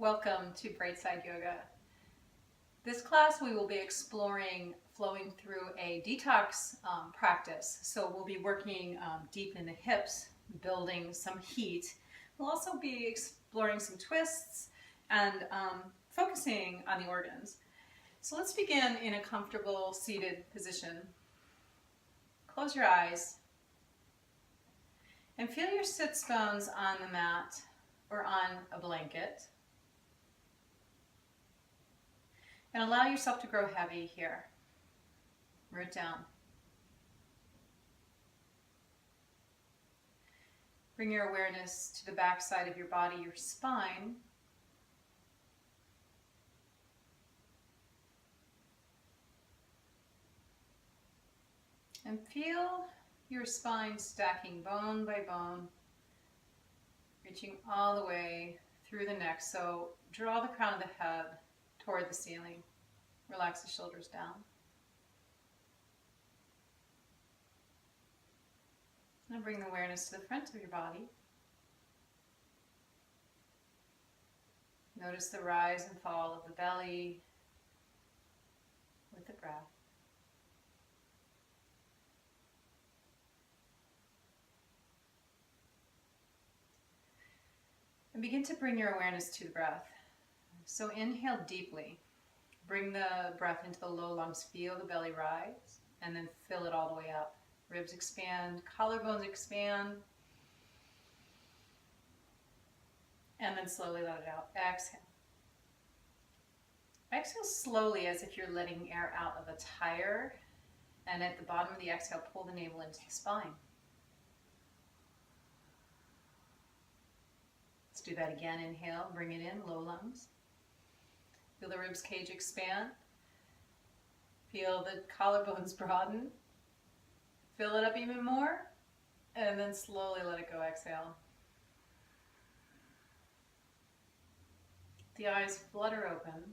Welcome to Brightside Yoga. This class we will be exploring flowing through a detox practice. So we'll be working deep in the hips, building some heat. We'll also be exploring some twists and focusing on the organs. So let's begin in a comfortable seated position. Close your eyes and feel your sits bones on the mat or on a blanket. And allow yourself to grow heavy here. Root down. Bring your awareness to the back side of your body, your spine. And feel your spine stacking bone by bone, reaching all the way through the neck. So draw the crown of the head toward the ceiling. Relax the shoulders down. And bring the awareness to the front of your body. Notice the rise and fall of the belly with the breath. And begin to bring your awareness to the breath. So inhale deeply. Bring the breath into the low lungs. Feel the belly rise and then fill it all the way up. Ribs expand, collarbones expand. And then slowly let it out. Exhale. Exhale slowly as if you're letting air out of a tire. And at the bottom of the exhale, pull the navel into the spine. Let's do that again. Inhale, bring it in, low lungs. Feel the ribs cage expand. Feel the collarbones broaden. Fill it up even more. And then slowly let it go. Exhale. The eyes flutter open.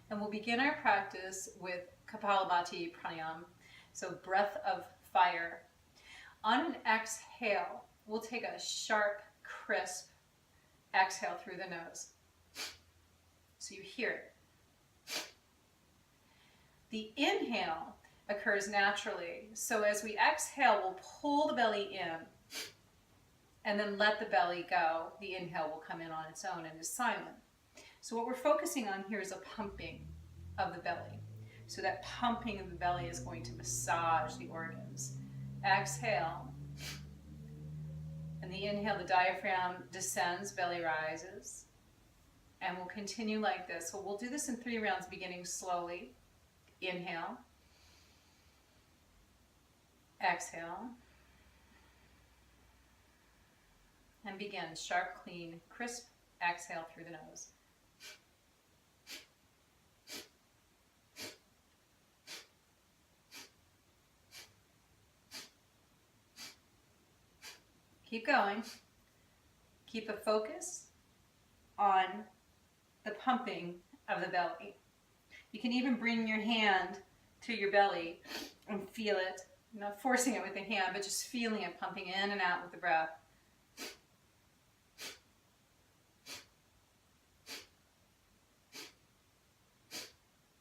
And we'll begin our practice with Kapalabhati Pranayama. So breath of fire. On an exhale, we'll take a sharp, crisp exhale through the nose. So you hear it. The inhale occurs naturally. So as we exhale, we'll pull the belly in and then let the belly go. The inhale will come in on its own and is silent. So what we're focusing on here is a pumping of the belly. So that pumping of the belly is going to massage the organs. Exhale. And the inhale, the diaphragm descends, belly rises. And we'll continue like this. So we'll do this in 3 rounds, beginning slowly. Inhale. Exhale. And begin. Sharp, clean, crisp exhale through the nose. Keep going. Keep a focus on the pumping of the belly. You can even bring your hand to your belly and feel it. Not forcing it with the hand, but just feeling it pumping in and out with the breath.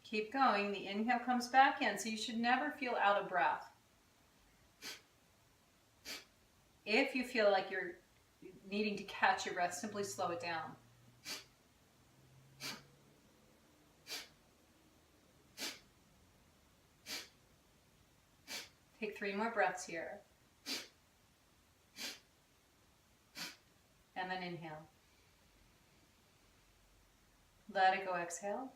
Keep going. The inhale comes back in, so you should never feel out of breath. If you feel like you're needing to catch your breath, simply slow it down. Take 3 more breaths here. And then inhale. Let it go, exhale.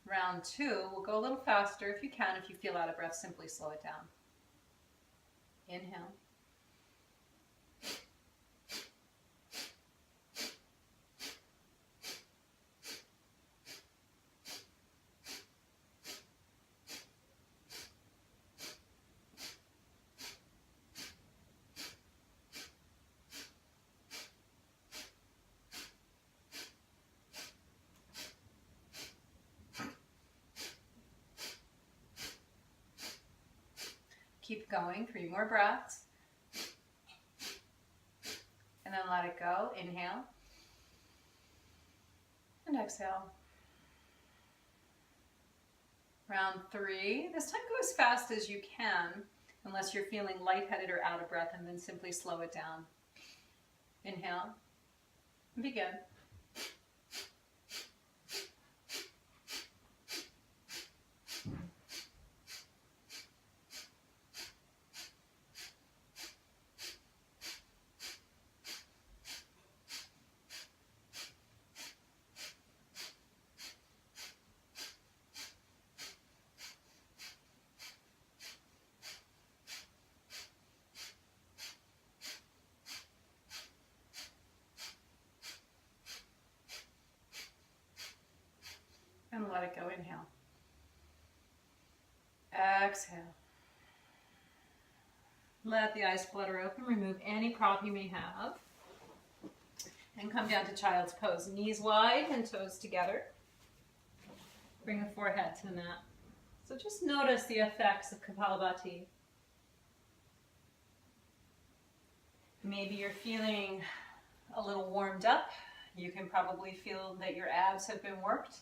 Round 2, we'll go a little faster if you can. If you feel out of breath, simply slow it down. Inhale. Keep going, 3 more breaths. And then let it go. Inhale and exhale. Round 3. This time go as fast as you can, unless you're feeling lightheaded or out of breath, and then simply slow it down. Inhale and begin. And let it go. Inhale. Exhale. Let the eyes flutter open. Remove any prop you may have. And come down to child's pose. Knees wide and toes together. Bring the forehead to the mat. So just notice the effects of Kapalabhati. Maybe you're feeling a little warmed up. You can probably feel that your abs have been worked.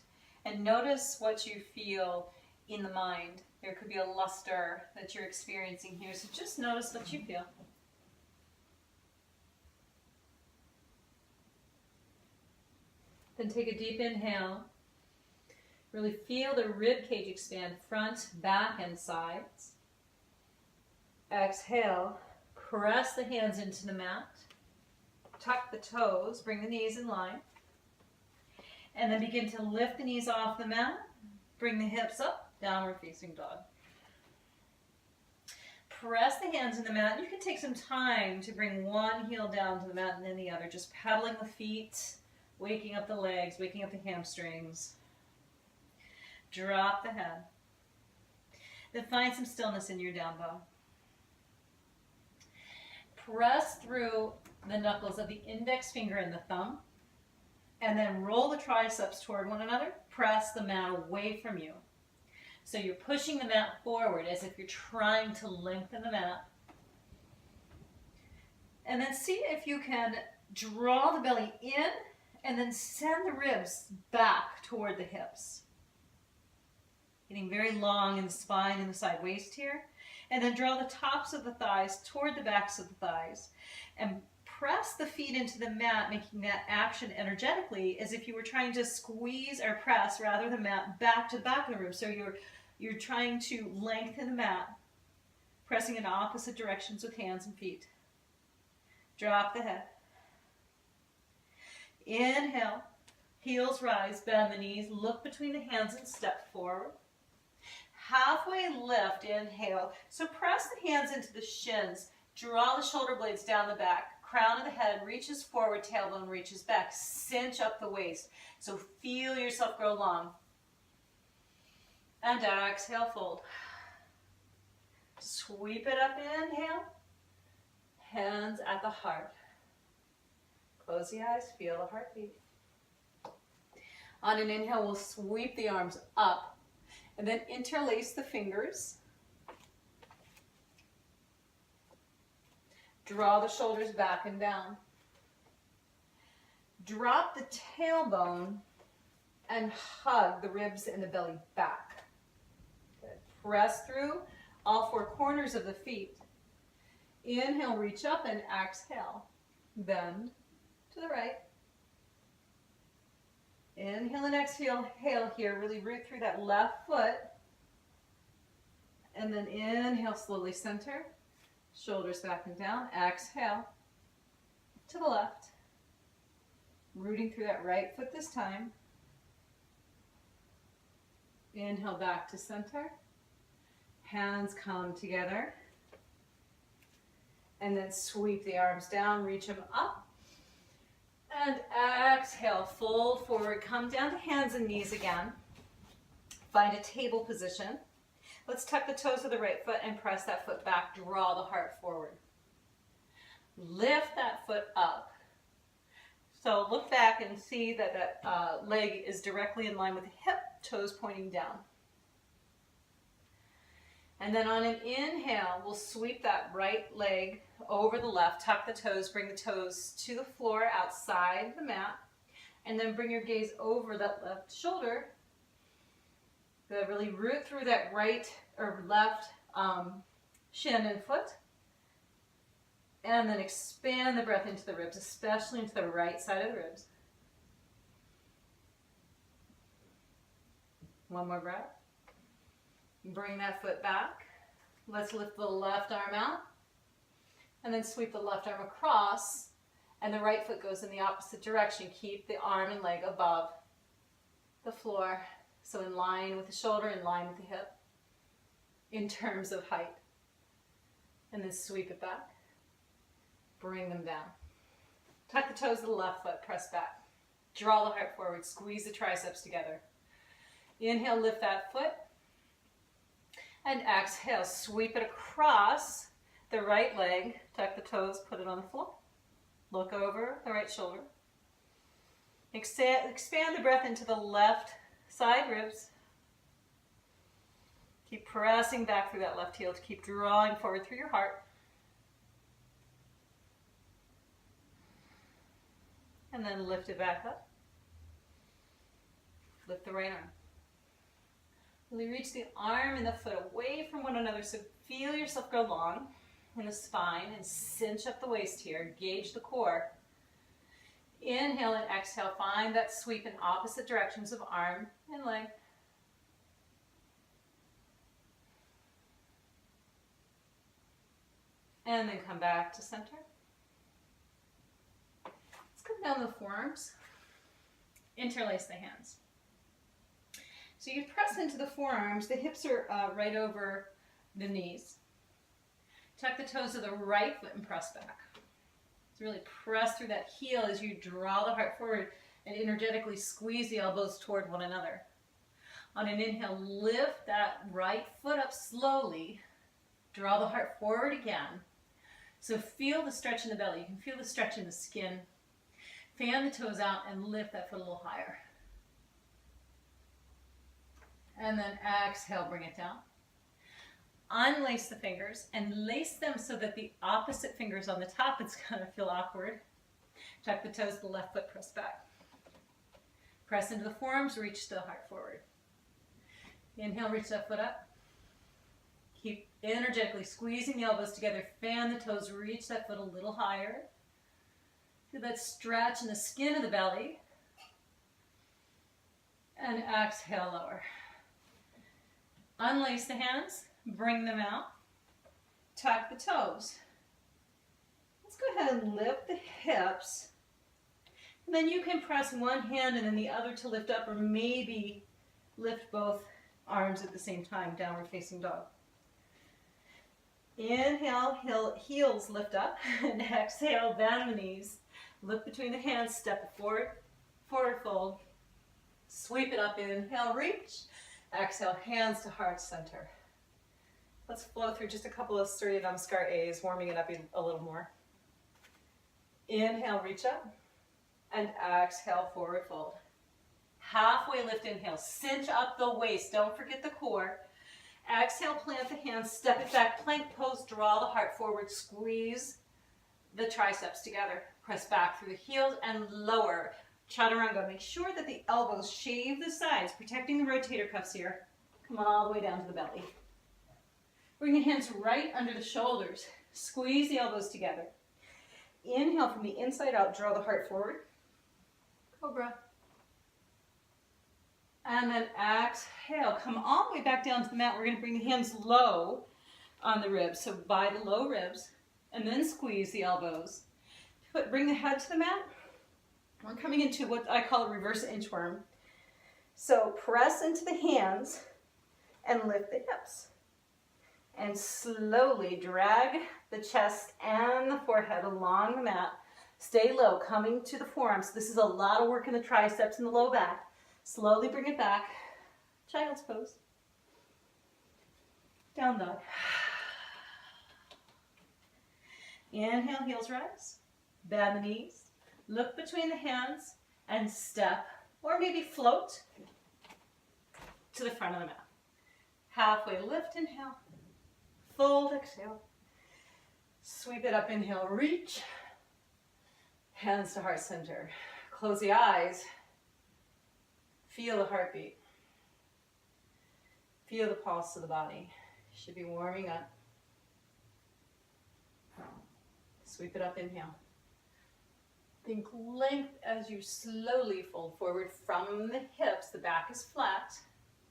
And notice what you feel in the mind. There could be a luster that you're experiencing here. So just notice what you feel. Then take a deep inhale. Really feel the rib cage expand, front, back, and sides. Exhale. Press the hands into the mat. Tuck the toes. Bring the knees in line. And then begin to lift the knees off the mat. Bring the hips up, downward facing dog. Press the hands in the mat. You can take some time to bring one heel down to the mat and then the other. Just pedaling the feet, waking up the legs, waking up the hamstrings. Drop the head. Then find some stillness in your down dog. Press through the knuckles of the index finger and the thumb. And then roll the triceps toward one another. Press the mat away from you. So you're pushing the mat forward as if you're trying to lengthen the mat. And then see if you can draw the belly in and then send the ribs back toward the hips. Getting very long in the spine and the side waist here. And then draw the tops of the thighs toward the backs of the thighs. And press the feet into the mat, making that action energetically as if you were trying to squeeze or press rather the mat back to the back of the room. So you're trying to lengthen the mat, pressing in opposite directions with hands and feet. Drop the head. Inhale, heels rise, bend the knees, look between the hands and step forward. Halfway lift, inhale. So press the hands into the shins, draw the shoulder blades down the back. Crown of the head reaches forward, tailbone reaches back. Cinch up the waist. So feel yourself grow long. And exhale, fold. Sweep it up, inhale. Hands at the heart. Close the eyes, feel the heartbeat. On an inhale, we'll sweep the arms up and then interlace the fingers. Draw the shoulders back and down. Drop the tailbone and hug the ribs and the belly back. Good. Press through all four corners of the feet. Inhale, reach up and exhale. Bend to the right. Inhale and exhale here. Really root through that left foot. And then inhale, slowly center. Shoulders back and down. Exhale to the left. Rooting through that right foot this time. Inhale back to center. Hands come together. And then sweep the arms down, reach them up. And exhale, fold forward. Come down to hands and knees again. Find a table position. Let's tuck the toes of the right foot and press that foot back. Draw the heart forward. Lift that foot up. So look back and see that that leg is directly in line with the hip, toes pointing down. And then on an inhale, we'll sweep that right leg over the left, tuck the toes, bring the toes to the floor outside the mat, and then bring your gaze over that left shoulder. Really root through that right or left shin and foot. And then expand the breath into the ribs, especially into the right side of the ribs. One more breath. Bring that foot back. Let's lift the left arm out. And then sweep the left arm across. And the right foot goes in the opposite direction. Keep the arm and leg above the floor. So in line with the shoulder, in line with the hip. In terms of height. And then sweep it back. Bring them down. Tuck the toes of the left foot, press back. Draw the heart forward, squeeze the triceps together. Inhale, lift that foot. And exhale, sweep it across the right leg. Tuck the toes, put it on the floor. Look over the right shoulder. Expand the breath into the left side ribs. Keep pressing back through that left heel to keep drawing forward through your heart. And then lift it back up. Lift the right arm. Really reach the arm and the foot away from one another, so feel yourself go long in the spine and cinch up the waist here. Engage the core. Inhale and exhale. Find that sweep in opposite directions of arm and leg. And then come back to center. Let's come down the forearms. Interlace the hands. So you press into the forearms. The hips are right over the knees. Tuck the toes of the right foot and press back. So really press through that heel as you draw the heart forward and energetically squeeze the elbows toward one another. On an inhale, lift that right foot up slowly. Draw the heart forward again. So feel the stretch in the belly. You can feel the stretch in the skin. Fan the toes out and lift that foot a little higher. And then exhale, bring it down. Unlace the fingers and lace them so that the opposite fingers on the top, it's going to feel awkward. Tuck the toes, the left foot, press back. Press into the forearms, reach the heart forward. Inhale, reach that foot up. Keep energetically squeezing the elbows together. Fan the toes, reach that foot a little higher. Feel that stretch in the skin of the belly. And exhale, lower. Unlace the hands, bring them out, tuck the toes. Let's go ahead and lift the hips. And then you can press one hand and then the other to lift up, or maybe lift both arms at the same time, downward facing dog. Inhale, heels lift up, and exhale, bend the knees. Look between the hands, step it forward, forward fold. Sweep it up, inhale, reach. Exhale, hands to heart center. Let's flow through just a couple of Surya Namaskar A's, warming it up a little more. Inhale, reach up. And exhale, forward fold. Halfway lift, inhale. Cinch up the waist. Don't forget the core. Exhale, plant the hands, step it back, plank pose, draw the heart forward, squeeze the triceps together. Press back through the heels and lower. Chaturanga. Make sure that the elbows shave the sides, protecting the rotator cuffs here. Come all the way down to the belly. Bring the hands right under the shoulders. Squeeze the elbows together. Inhale from the inside out, draw the heart forward. Cobra. And then exhale. Come all the way back down to the mat. We're going to bring the hands low on the ribs. So by the low ribs. And then squeeze the elbows. Bring the head to the mat. We're coming into what I call a reverse inchworm. So press into the hands and lift the hips. And slowly drag the chest and the forehead along the mat. Stay low, coming to the forearms. This is a lot of work in the triceps and the low back. Slowly bring it back. Child's pose. Down dog. Inhale, heels rise. Bend the knees. Look between the hands and step, or maybe float to the front of the mat. Halfway lift, inhale. Fold, exhale. Sweep it up, inhale, reach. Hands to heart center. Close the eyes. Feel the heartbeat. Feel the pulse of the body. Should be warming up. Sweep it up, inhale. Think length as you slowly fold forward from the hips. The back is flat,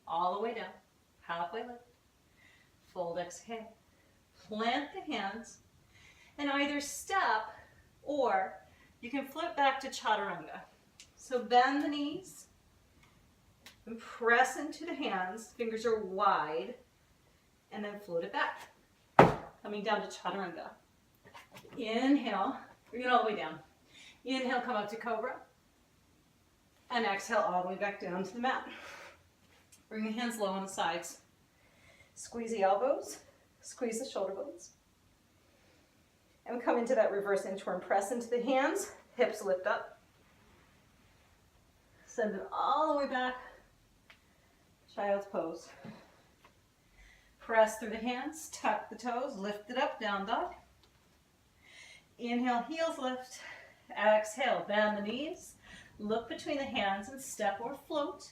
all the way down. Halfway lift. Fold, exhale. Plant the hands and either step or you can flip back to chaturanga. So bend the knees and press into the hands. Fingers are wide and then float it back. Coming down to chaturanga. Inhale, bring it all the way down. Inhale, come up to cobra. And exhale all the way back down to the mat. Bring the hands low on the sides. Squeeze the elbows, squeeze the shoulder blades. And come into that reverse inchworm. Press into the hands, hips lift up. Send it all the way back. Child's pose. Press through the hands, tuck the toes, lift it up, down dog. Inhale, heels lift. Exhale, bend the knees. Look between the hands and step or float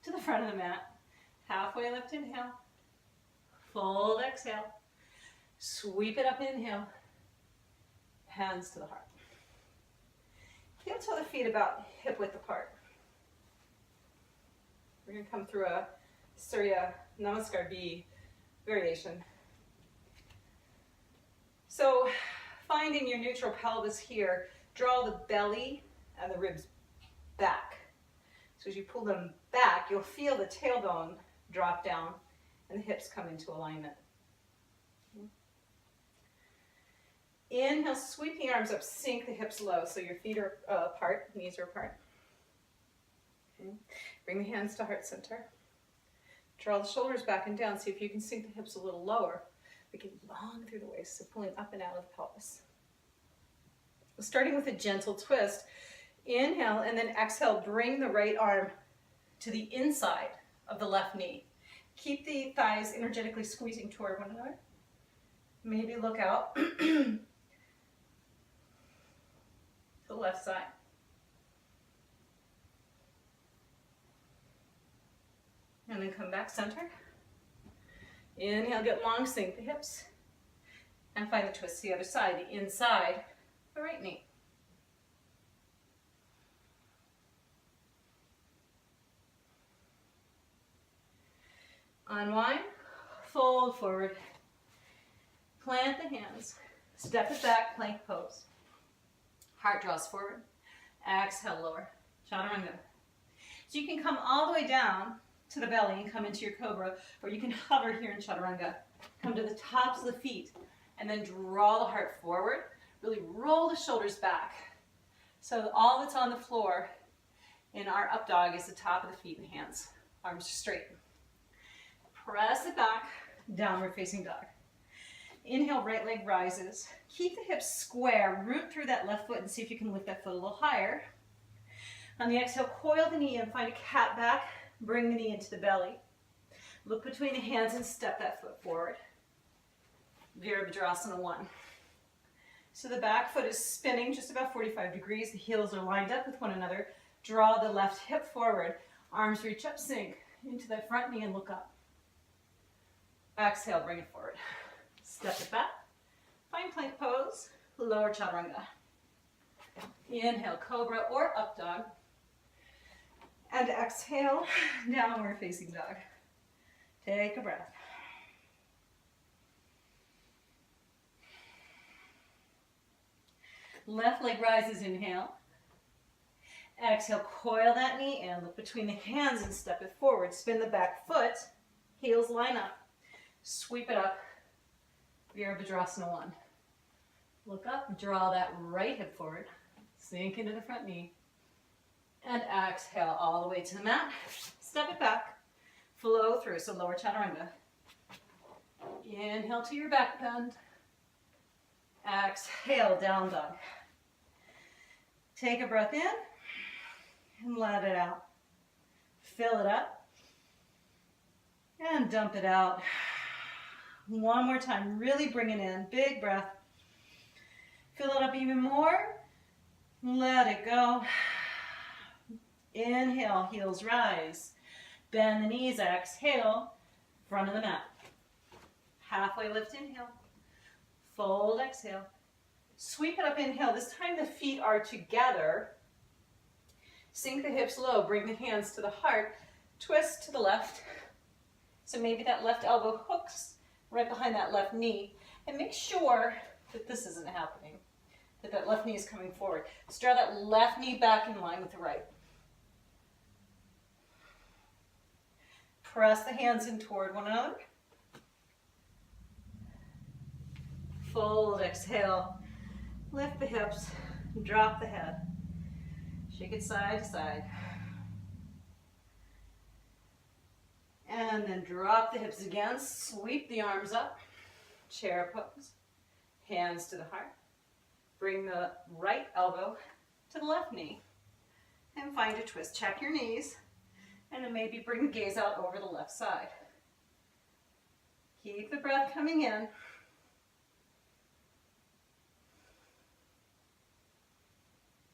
to the front of the mat. Halfway lift, inhale. Fold, exhale. Sweep it up, inhale. Hands to the heart. Heel toe the feet about hip width apart. We're going to come through a Surya Namaskar B variation. So finding your neutral pelvis here, draw the belly and the ribs back. So as you pull them back, you'll feel the tailbone drop down and the hips come into alignment. Inhale, sweep the arms up, sink the hips low so your feet are apart, knees are apart. Bring the hands to heart center. Draw the shoulders back and down. See if you can sink the hips a little lower. Make it long through the waist, so pulling up and out of the pelvis. Starting with a gentle twist. Inhale and then exhale, bring the right arm to the inside of the left knee. Keep the thighs energetically squeezing toward one another. Maybe look out to the left side. And then come back center. Inhale, get long, sink the hips. And find the twist to the other side, the inside, the right knee. Unwind, fold forward, plant the hands, step it back, plank pose. Heart draws forward, exhale, lower, chaturanga. So you can come all the way down to the belly and come into your cobra, or you can hover here in chaturanga. Come to the tops of the feet and then draw the heart forward. Really roll the shoulders back. So all that's on the floor in our up dog is the top of the feet and hands. Arms are straight. Press it back, downward facing dog. Inhale, right leg rises. Keep the hips square, root through that left foot and see if you can lift that foot a little higher. On the exhale, coil the knee and find a cat back. Bring the knee into the belly. Look between the hands and step that foot forward. Virabhadrasana 1. So the back foot is spinning just about 45 degrees. The heels are lined up with one another. Draw the left hip forward. Arms reach up, sink into that front knee and look up. Exhale, bring it forward. Step it back. Find plank pose. Lower chaturanga. Inhale, cobra or up dog. And exhale, downward facing dog. Take a breath. Left leg rises, inhale. Exhale, coil that knee and look between the hands and step it forward. Spin the back foot, heels line up. Sweep it up, Virabhadrasana 1. Look up, draw that right hip forward. Sink into the front knee. And exhale all the way to the mat. Step it back. Flow through, so lower chaturanga. Inhale to your back bend. Exhale, down dog. Take a breath in and let it out. Fill it up and dump it out. One more time, really bring it in, big breath. Fill it up even more. Let it go. Inhale, heels rise. Bend the knees, exhale, front of the mat. Halfway lift, inhale. Fold, exhale. Sweep it up, inhale. This time the feet are together. Sink the hips low, bring the hands to the heart. Twist to the left. So maybe that left elbow hooks right behind that left knee. And make sure that this isn't happening, that that left knee is coming forward. So draw that left knee back in line with the right. Press the hands in toward one another. Fold, exhale. Lift the hips, drop the head. Shake it side to side. And then drop the hips again. Sweep the arms up. Chair pose. Hands to the heart. Bring the right elbow to the left knee. And find a twist. Check your knees. And then maybe bring the gaze out over the left side. Keep the breath coming in.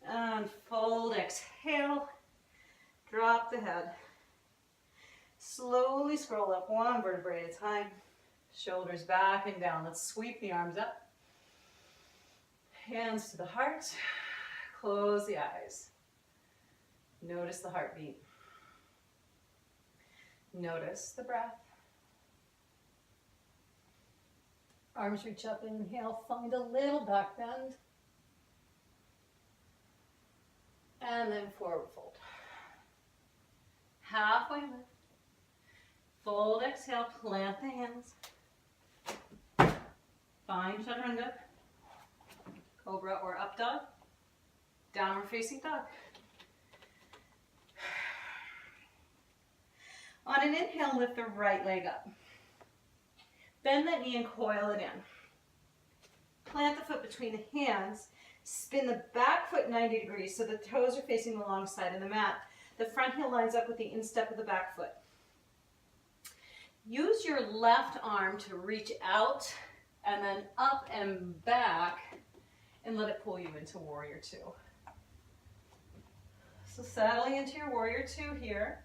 And fold, exhale. Drop the head. Slowly scroll up one vertebrae at a time. Shoulders back and down. Let's sweep the arms up. Hands to the heart. Close the eyes. Notice the heartbeat. Notice the breath. Arms reach up, inhale, find a little back bend. And then forward fold. Halfway lift. Fold, exhale, plant the hands. Find chaturanga, cobra or up dog, downward facing dog. On an inhale, lift the right leg up. Bend that knee and coil it in. Plant the foot between the hands. Spin the back foot 90 degrees so the toes are facing the long side of the mat. The front heel lines up with the instep of the back foot. Use your left arm to reach out and then up and back and let it pull you into warrior two. So settling into your warrior two here.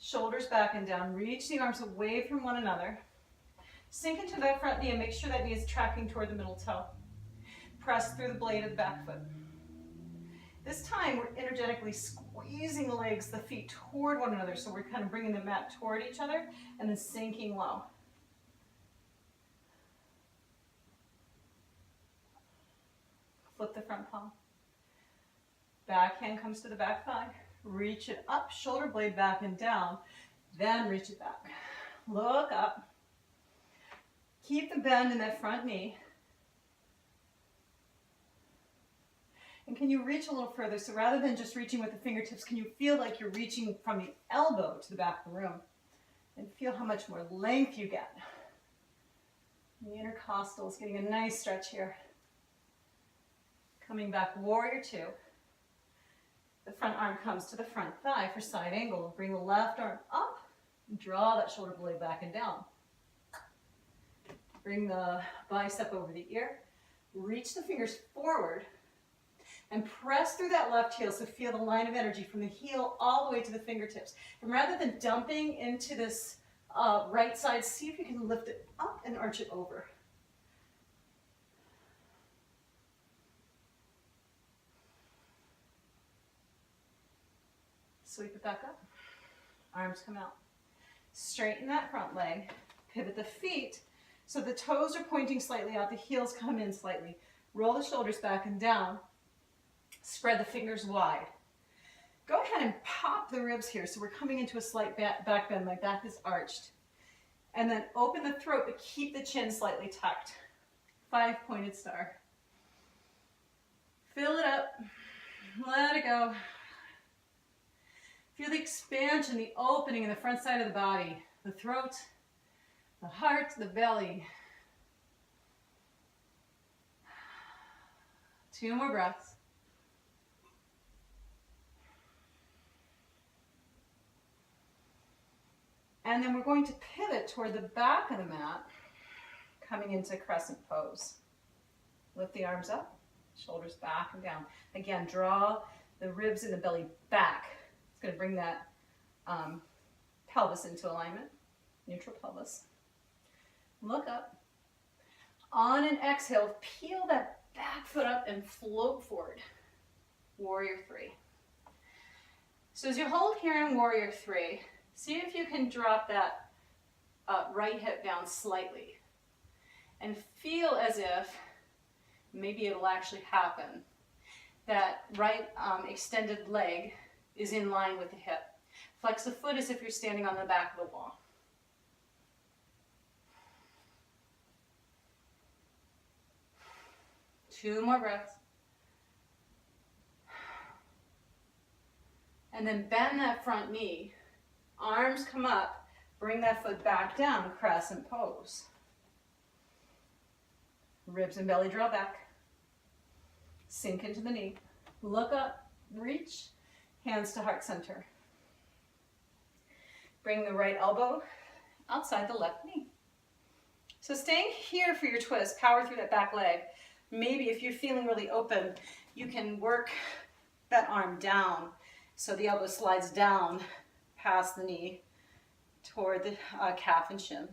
Shoulders back and down. Reach the arms away from one another. Sink into that front knee and make sure that knee is tracking toward the middle toe. Press through the blade of the back foot. This time we're energetically squeezing the legs, the feet toward one another. So we're kind of bringing the mat toward each other and then sinking low. Flip the front palm. Back hand comes to the back thigh. Reach it up, shoulder blade back and down. Then reach it back. Look up. Keep the bend in that front knee. And can you reach a little further? So rather than just reaching with the fingertips, can you feel like you're reaching from the elbow to the back of the room? And feel how much more length you get. The intercostal is getting a nice stretch here. Coming back, warrior two. The front arm comes to the front thigh for side angle. Bring the left arm up. And draw that shoulder blade back and down. Bring the bicep over the ear. Reach the fingers forward. And press through that left heel, so feel the line of energy from the heel all the way to the fingertips. And rather than dumping into this right side, see if you can lift it up and arch it over. Sweep it back up. Arms come out. Straighten that front leg. Pivot the feet so the toes are pointing slightly out, the heels come in slightly. Roll the shoulders back and down. Spread the fingers wide. Go ahead and pop the ribs here. So we're coming into a slight back bend. My back is arched. And then open the throat, but keep the chin slightly tucked. 5-pointed star. Fill it up. Let it go. Feel the expansion, the opening in the front side of the body. The throat, the heart, the belly. 2 more breaths. And then we're going to pivot toward the back of the mat. coming into crescent pose. Lift the arms up, shoulders back and down. Again, draw the ribs and the belly back. It's going to bring that pelvis into alignment, neutral pelvis. Look up. On an exhale, peel that back foot up and float forward. Warrior three. So as you hold here in warrior three, see if you can drop that right hip down slightly and feel as if, maybe it'll actually happen, that right extended leg is in line with the hip. Flex the foot as if you're standing on the back of the wall. Two more breaths. And then bend that front knee. Arms come up. Bring that foot back down, crescent pose. Ribs and belly draw back. Sink into the knee. Look up, reach, hands to heart center. Bring the right elbow outside the left knee. So staying here for your twist, power through that back leg. Maybe if you're feeling really open, you can work that arm down so the elbow slides down past the knee toward the calf and shin.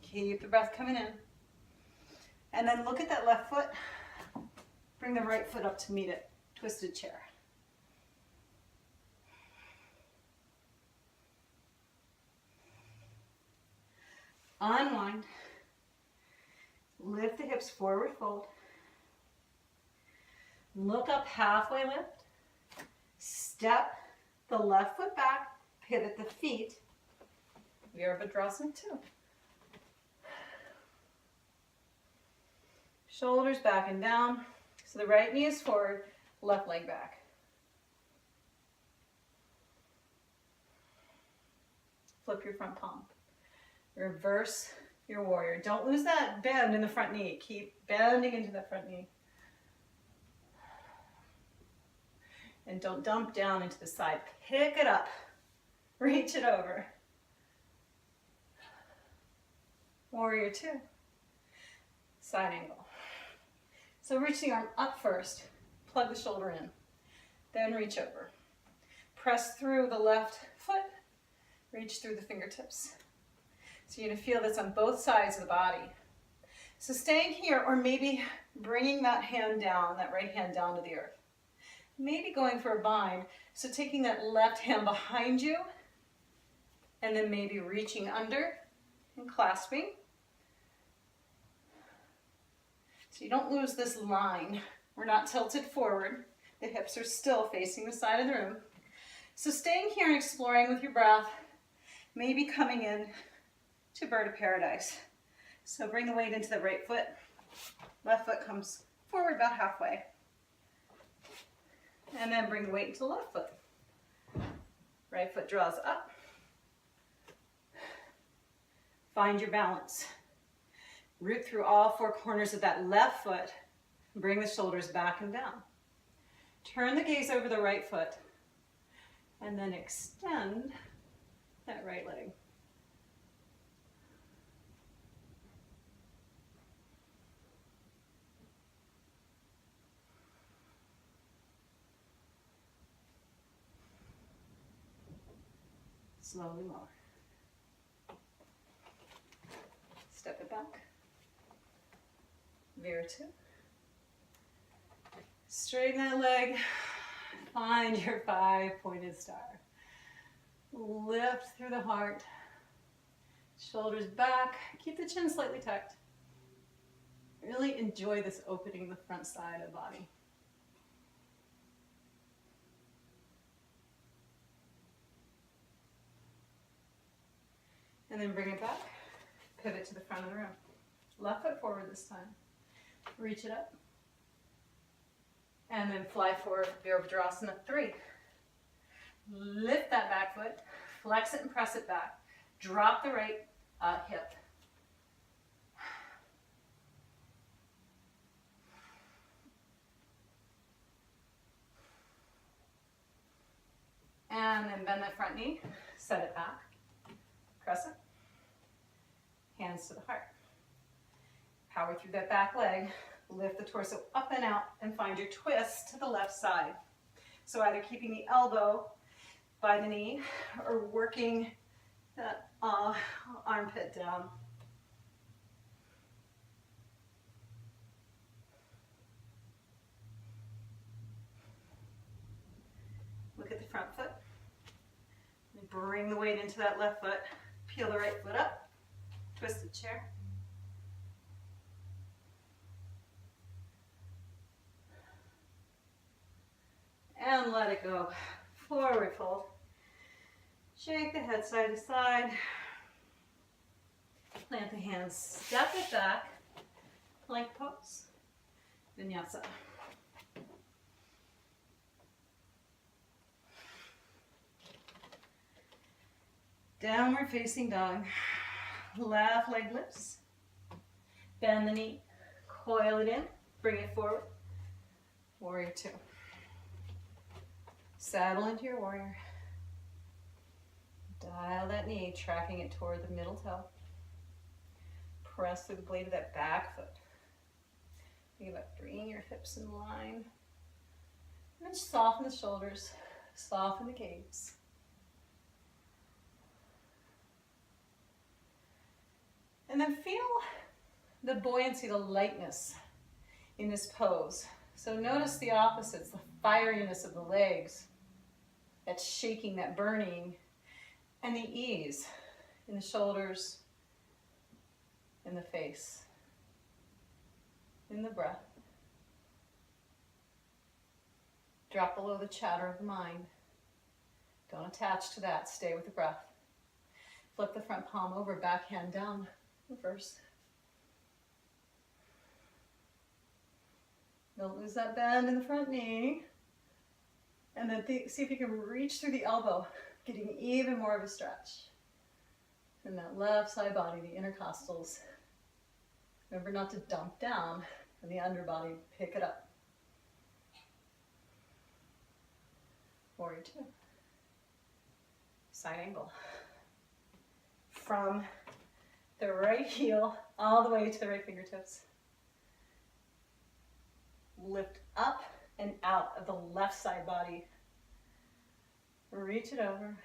Keep the breath coming in. And then look at that left foot. Bring the right foot up to meet it. Twisted chair. Unwind. Lift the hips forward, fold. Look up, halfway lift. Step the left foot back, pivot the feet. Virabhadrasana 2. Shoulders back and down. So the right knee is forward, left leg back. Flip your front palm. Reverse your warrior. Don't lose that bend in the front knee. Keep bending into that front knee. And don't dump down into the side. Pick it up. Reach it over. Warrior 2. Side angle. So reach the arm up first. Plug the shoulder in. Then reach over. Press through the left foot. Reach through the fingertips. So you're going to feel this on both sides of the body. So staying here, or maybe bringing that hand down, that right hand down to the earth. Maybe going for a bind. So taking that left hand behind you, and then maybe reaching under and clasping. So you don't lose this line. We're not tilted forward. The hips are still facing the side of the room. So staying here and exploring with your breath, maybe coming in to bird of paradise. So bring the weight into the right foot. Left foot comes forward about halfway. And then bring the weight into the left foot. Right foot draws up. Find your balance. Root through all four corners of that left foot. Bring the shoulders back and down. Turn the gaze over the right foot. And then extend that right leg. Slowly lower. Step it back. Vira 2. Straighten that leg. Find your 5-pointed star. Lift through the heart. Shoulders back. Keep the chin slightly tucked. Really enjoy this opening the front side of the body. And then bring it back. Pivot to the front of the room. Left foot forward this time. Reach it up. And then fly forward, Virabhadrasana 3. Lift that back foot. Flex it and press it back. Drop the right hip. And then bend that front knee. Set it back. crescent, hands to the heart. Power through that back leg, lift the torso up and out, and find your twist to the left side. So either keeping the elbow by the knee or working that armpit down. Look at the front foot. Bring the weight into that left foot. Peel the right foot up. Twisted chair. And let it go. Forward fold. Shake the head side to side. Plant the hands. Step it back. Plank pose. Vinyassa. Downward facing dog. Left leg lifts. Bend the knee. Coil it in. Bring it forward. Warrior two. Saddle into your warrior. Dial that knee, tracking it toward the middle toe. Press through the blade of that back foot. Think about bringing your hips in line. And then soften the shoulders, soften the gaze. And then feel the buoyancy, the lightness in this pose. So notice the opposites, the fieriness of the legs, that shaking, that burning, and the ease in the shoulders, in the face, in the breath. Drop below the chatter of the mind. Don't attach to that, stay with the breath. Flip the front palm over, back hand down, reverse. Don't lose that bend in the front knee. And then see if you can reach through the elbow, getting even more of a stretch. And that left side body, the intercostals. Remember not to dump down, and the underbody, pick it up. Warrior two. Side angle. From the right heel all the way to the right fingertips. Lift up and out of the left side body. Reach it over.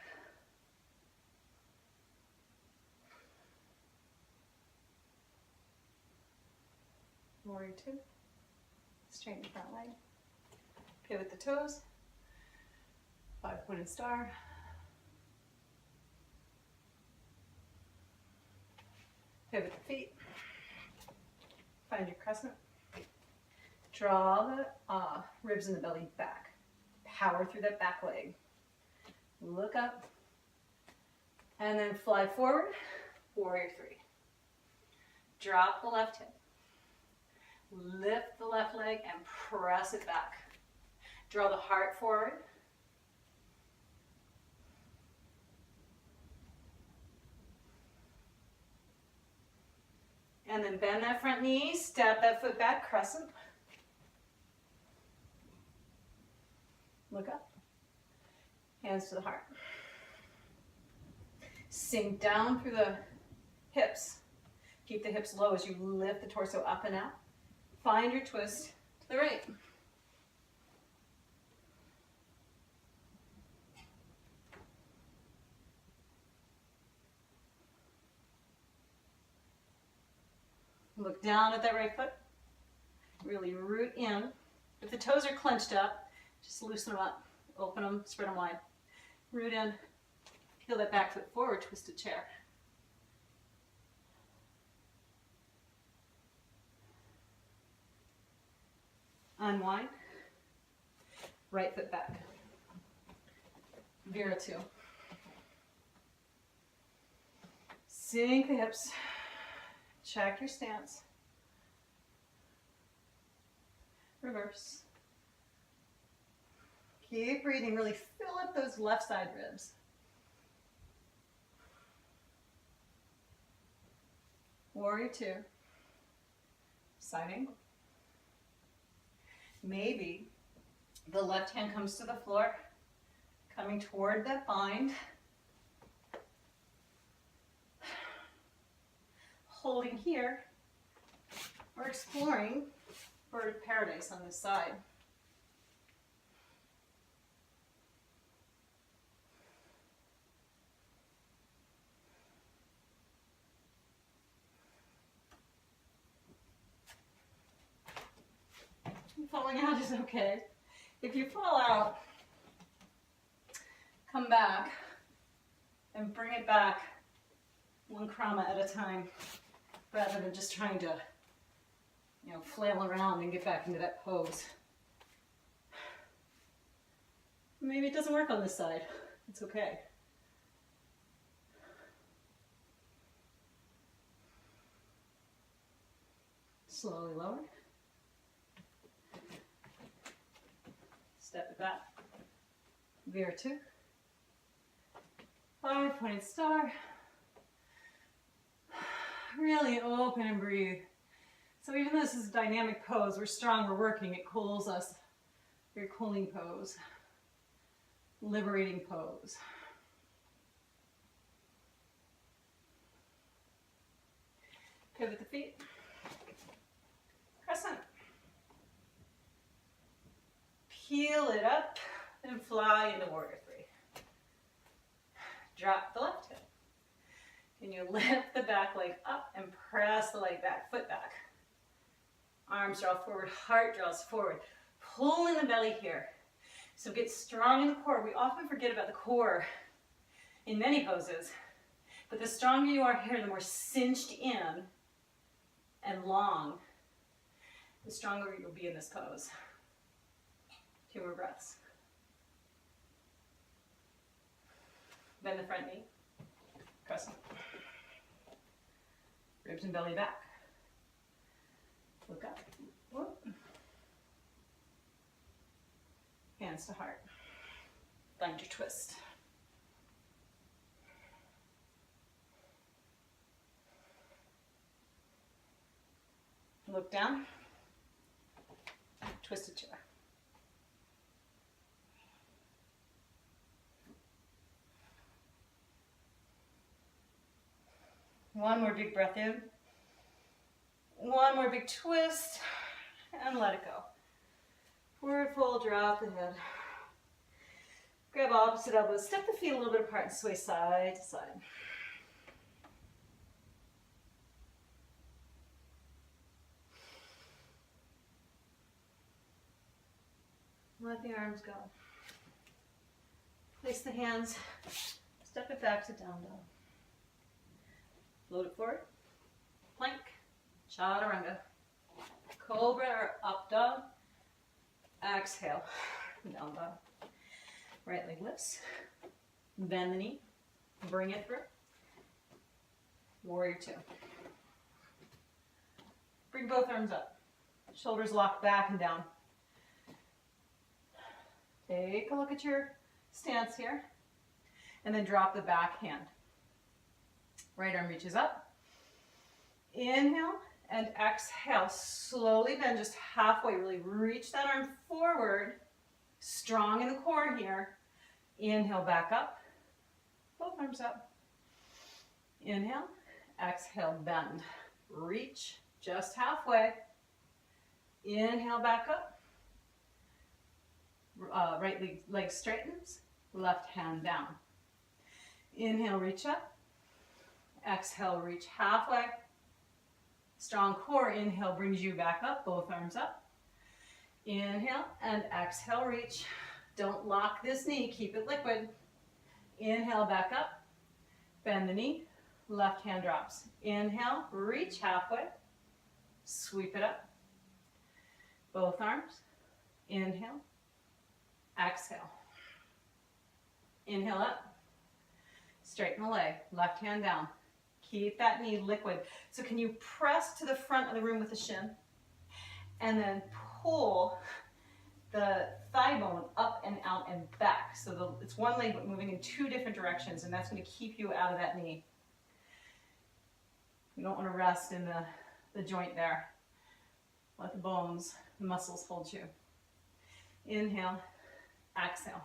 Warrior two. Straighten the front leg. Pivot the toes. 5-pointed star. Pivot the feet. Find your crescent. Draw the ribs in the belly back. Power through that back leg. Look up. And then fly forward. Warrior three. Drop the left hip. Lift the left leg and press it back. Draw the heart forward. And then bend that front knee, step that foot back, crescent. Look up. Hands to the heart. Sink down through the hips. Keep the hips low as you lift the torso up and out. Find your twist to the right. Look down at that right foot. Really root in. If the toes are clenched up, just loosen them up. Open them, spread them wide. Root in. Peel that back foot forward, twisted chair. Unwind. Right foot back. Vira two. Sink the hips. Check your stance. Reverse. Keep breathing. Really fill up those left side ribs. Warrior two. Side angle. Maybe the left hand comes to the floor, coming toward that bind. holding here, we're exploring bird of paradise on this side. Falling out is okay. If you fall out, come back and bring it back one krama at a time, rather than just trying to, flail around and get back into that pose. Maybe it doesn't work on this side. It's okay. Slowly lower. Step it back. Veer 2. 5-pointed star. Really open and breathe. So even though this is a dynamic pose, we're strong, we're working, it cools us. Very cooling pose. Liberating pose. Pivot the feet. Crescent. Peel it up and fly into warrior 3. Drop the left hip. Can you lift the back leg up and press the leg back, foot back. Arms draw forward, heart draws forward. Pull in the belly here. So get strong in the core. We often forget about the core in many poses, but the stronger you are here, the more cinched in and long, the stronger you'll be in this pose. 2 more breaths. Bend the front knee. Crescent. Ribs and belly back. Look up. Whoop. Hands to heart. Find your twist. Look down. Twisted chair. One more big breath in. One more big twist. And let it go. Forward fold, drop the head. Grab opposite elbows. Step the feet a little bit apart and sway side to side. Let the arms go. Place the hands. Step it back to down dog. Float it forward. Plank. Chaturanga. Cobra or up dog. Exhale. Down dog. Right leg lifts. Bend the knee. Bring it through. Warrior 2. Bring both arms up. Shoulders lock back and down. Take a look at your stance here. And then drop the back hand. Right arm reaches up. Inhale and exhale. Slowly bend just halfway. Really reach that arm forward. Strong in the core here. Inhale, back up. Both arms up. Inhale. Exhale, bend. Reach just halfway. Inhale, back up. Right leg straightens. Left hand down. Inhale, reach up. Exhale, reach halfway. Strong core. Inhale brings you back up, both arms up. Inhale and exhale, reach. Don't lock this knee, keep it liquid. Inhale, back up. Bend the knee, left hand drops. Inhale, reach halfway. Sweep it up. Both arms. Inhale, exhale. Inhale up. Straighten the leg, left hand down. Keep that knee liquid. So can you press to the front of the room with the shin? And then pull the thigh bone up and out and back. So it's one leg but moving in 2 different directions, and that's going to keep you out of that knee. You don't want to rest in the joint there. Let the bones, the muscles hold you. Inhale, exhale.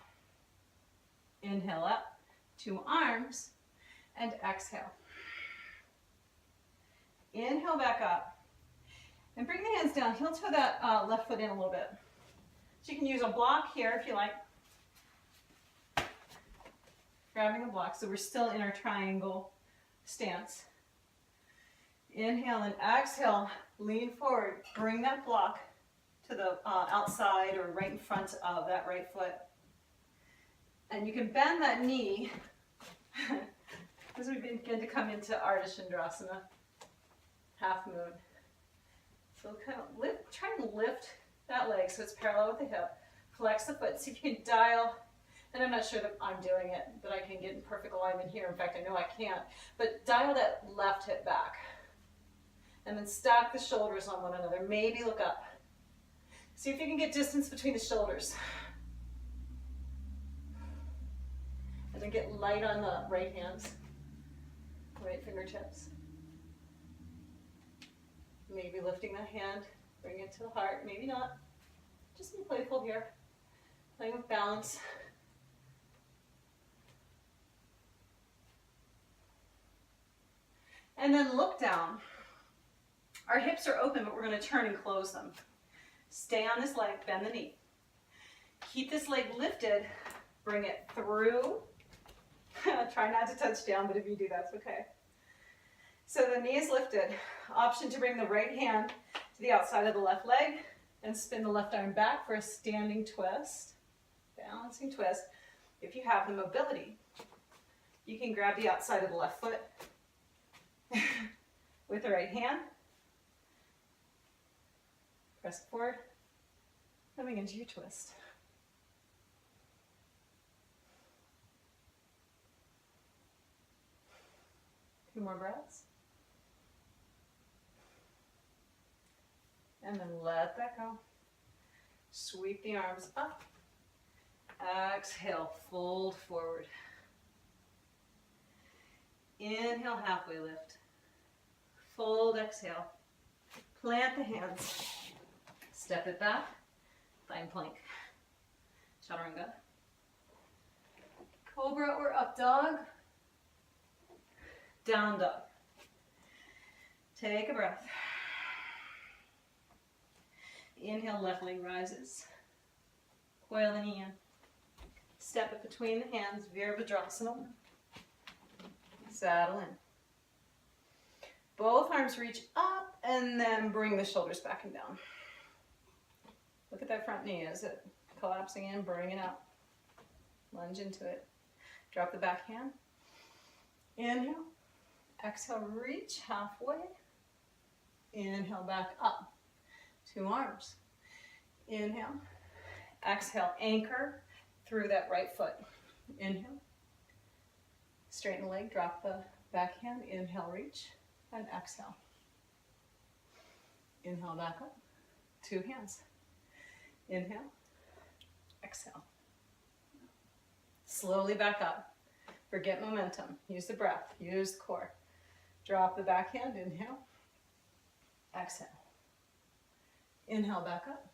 Inhale up, 2 arms, and exhale. Inhale back up. And bring the hands down. Heel toe that left foot in a little bit. So you can use a block here if you like. Grabbing a block, so we're still in our triangle stance. Inhale and exhale, lean forward. Bring that block to the outside or right in front of that right foot. And you can bend that knee as we begin to come into Ardha Chandrasana, half moon. So kind of lift, try and lift that leg so it's parallel with the hip. Flex the foot. See if you can dial, and I'm not sure that I'm doing it, that I can get in perfect alignment here. In fact, I know I can't. But dial that left hip back. And then stack the shoulders on one another. Maybe look up. See if you can get distance between the shoulders. And then get light on the right hands, right fingertips. Maybe lifting that hand, bring it to the heart, maybe not. Just be playful here, playing with balance. And then look down. Our hips are open, but we're going to turn and close them. Stay on this leg, bend the knee. Keep this leg lifted, bring it through. Try not to touch down, but if you do, that's okay. So the knee is lifted. Option to bring the right hand to the outside of the left leg and spin the left arm back for a standing twist, balancing twist. If you have the mobility, you can grab the outside of the left foot with the right hand, press forward, coming into your twist. 2 more breaths. And then let that go. Sweep the arms up. Exhale, fold forward. Inhale, halfway lift. Fold, exhale. Plant the hands. Step it back. Find plank. Chaturanga. Cobra or up dog. Down dog. Take a breath. Inhale, left leg rises. Coil the knee in. Step it between the hands, Virabhadrasana. Saddle in. Both arms reach up and then bring the shoulders back and down. Look at that front knee. Is it collapsing in? Bring it out. Lunge into it. Drop the back hand. Inhale. Exhale, reach halfway. Inhale, back up. 2 arms. Inhale. Exhale, anchor through that right foot. Inhale. Straighten the leg, drop the back hand. Inhale, reach, and exhale. Inhale, back up. 2 hands. Inhale. Exhale. Slowly back up. Forget momentum. Use the breath. Use the core. Drop the back hand. Inhale. Exhale. Inhale, back up.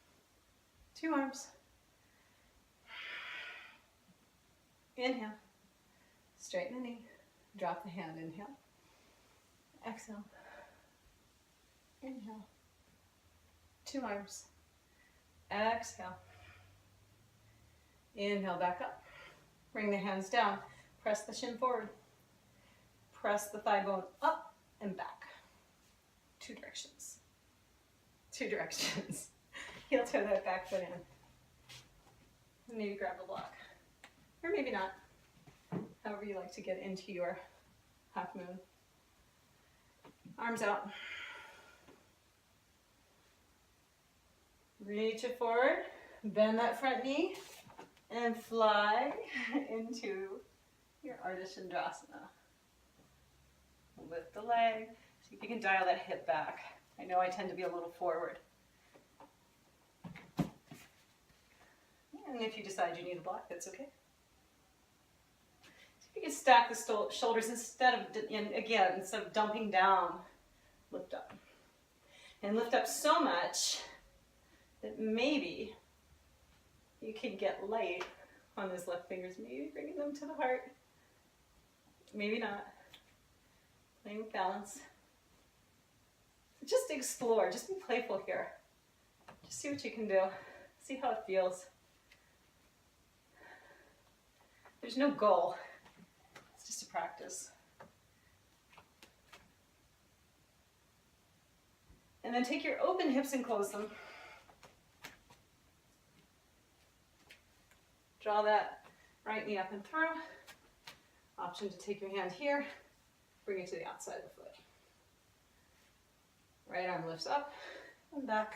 2 arms. Inhale. Straighten the knee. Drop the hand. Inhale. Exhale. Inhale. 2 arms. Exhale. Inhale, back up. Bring the hands down. Press the shin forward. Press the thigh bone up and back. 2 directions. 2 directions. Heel toe that back foot in. Maybe grab the block. Or maybe not. However you like to get into your half moon. Arms out. Reach it forward. Bend that front knee. And fly into your Ardha Chandrasana. Lift the leg. See if you can dial that hip back. I know I tend to be a little forward. And if you decide you need a block, that's okay. See if you can stack the shoulders instead of dumping down, lift up. And lift up so much that maybe you can get light on those left fingers, maybe bringing them to the heart. Maybe not. Playing with balance. Just explore, just be playful here. Just see what you can do. See how it feels. There's no goal. It's just a practice. And then take your open hips and close them. Draw that right knee up and through. Option to take your hand here, bring it to the outside of the foot. Right arm lifts up and back,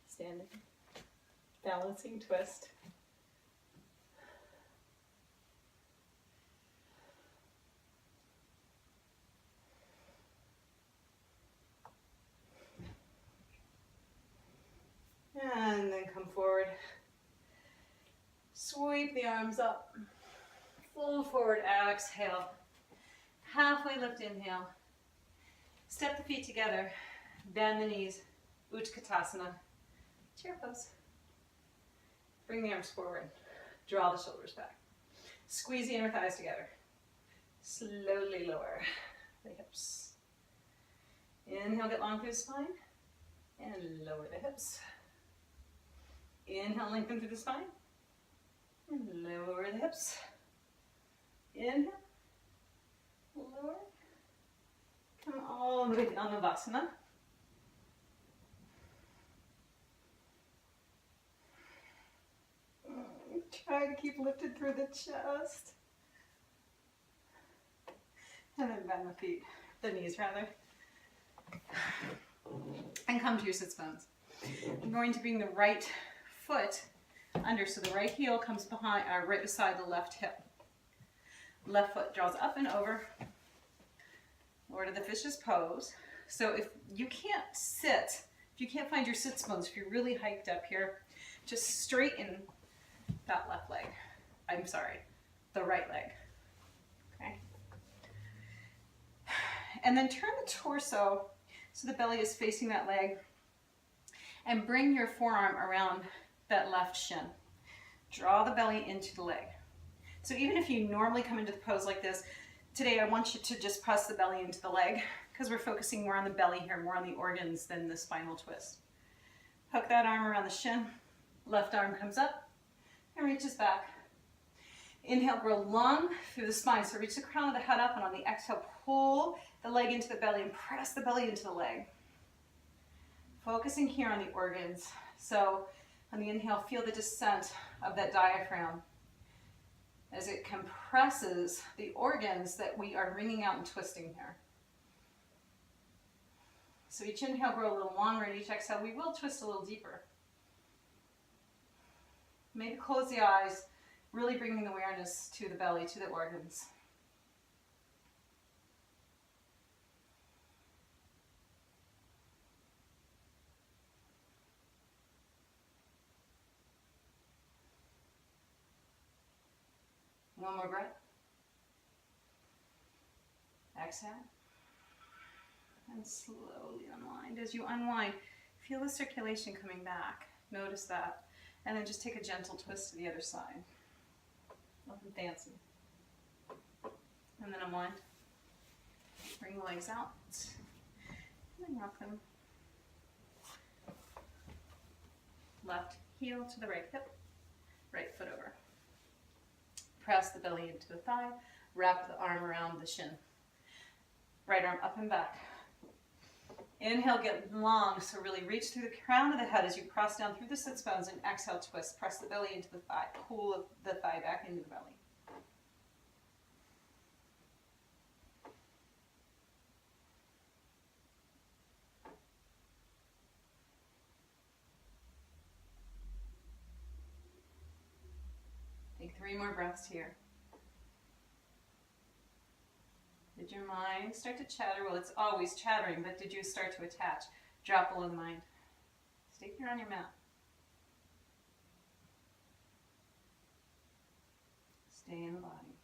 standing, balancing twist. And then come forward. Sweep the arms up. Fold forward, exhale. Halfway lift, inhale. Step the feet together. Bend the knees. Utkatasana. Chair pose. Bring the arms forward. Draw the shoulders back. Squeeze the inner thighs together. Slowly lower the hips. Inhale, get long through the spine. And lower the hips. Inhale, lengthen through the spine. And lower the hips. Inhale. Lower. Come all the way down to Vasana. Try to keep lifted through the chest. And then bend the feet, the knees rather. And come to your sits bones. I'm going to bring the right foot under, so the right heel comes behind, right beside the left hip. Left foot draws up and over. Lord of the Fishes pose. So if you can't sit, if you can't find your sits bones, if you're really hiked up here, just straighten that left leg. I'm sorry, the right leg. Okay. And then turn the torso so the belly is facing that leg, and bring your forearm around that left shin. Draw the belly into the leg. So even if you normally come into the pose like this, today I want you to just press the belly into the leg, because we're focusing more on the belly here, more on the organs than the spinal twist. Hook that arm around the shin. Left arm comes up and reaches back. Inhale, grow long through the spine. So reach the crown of the head up, and on the exhale, pull the leg into the belly and press the belly into the leg. Focusing here on the organs. So on the inhale, feel the descent of that diaphragm as it compresses the organs that we are wringing out and twisting here. So each inhale, grow a little longer, and each exhale, we will twist a little deeper. Maybe close the eyes, really bringing the awareness to the belly, to the organs. One more breath. Exhale. And slowly unwind. As you unwind, feel the circulation coming back. Notice that. And then just take a gentle twist to the other side. Nothing fancy. And then unwind. Bring the legs out. And then rock them. Left heel to the right hip. Right foot over. Press the belly into the thigh. Wrap the arm around the shin. Right arm up and back. Inhale, get long, so really reach through the crown of the head as you press down through the sits bones, and exhale, twist. Press the belly into the thigh. Pull the thigh back into the belly. Take 3 more breaths here. Did your mind start to chatter? Well, it's always chattering, but did you start to attach? Drop below the mind. Stay here on your mat. Stay in the body.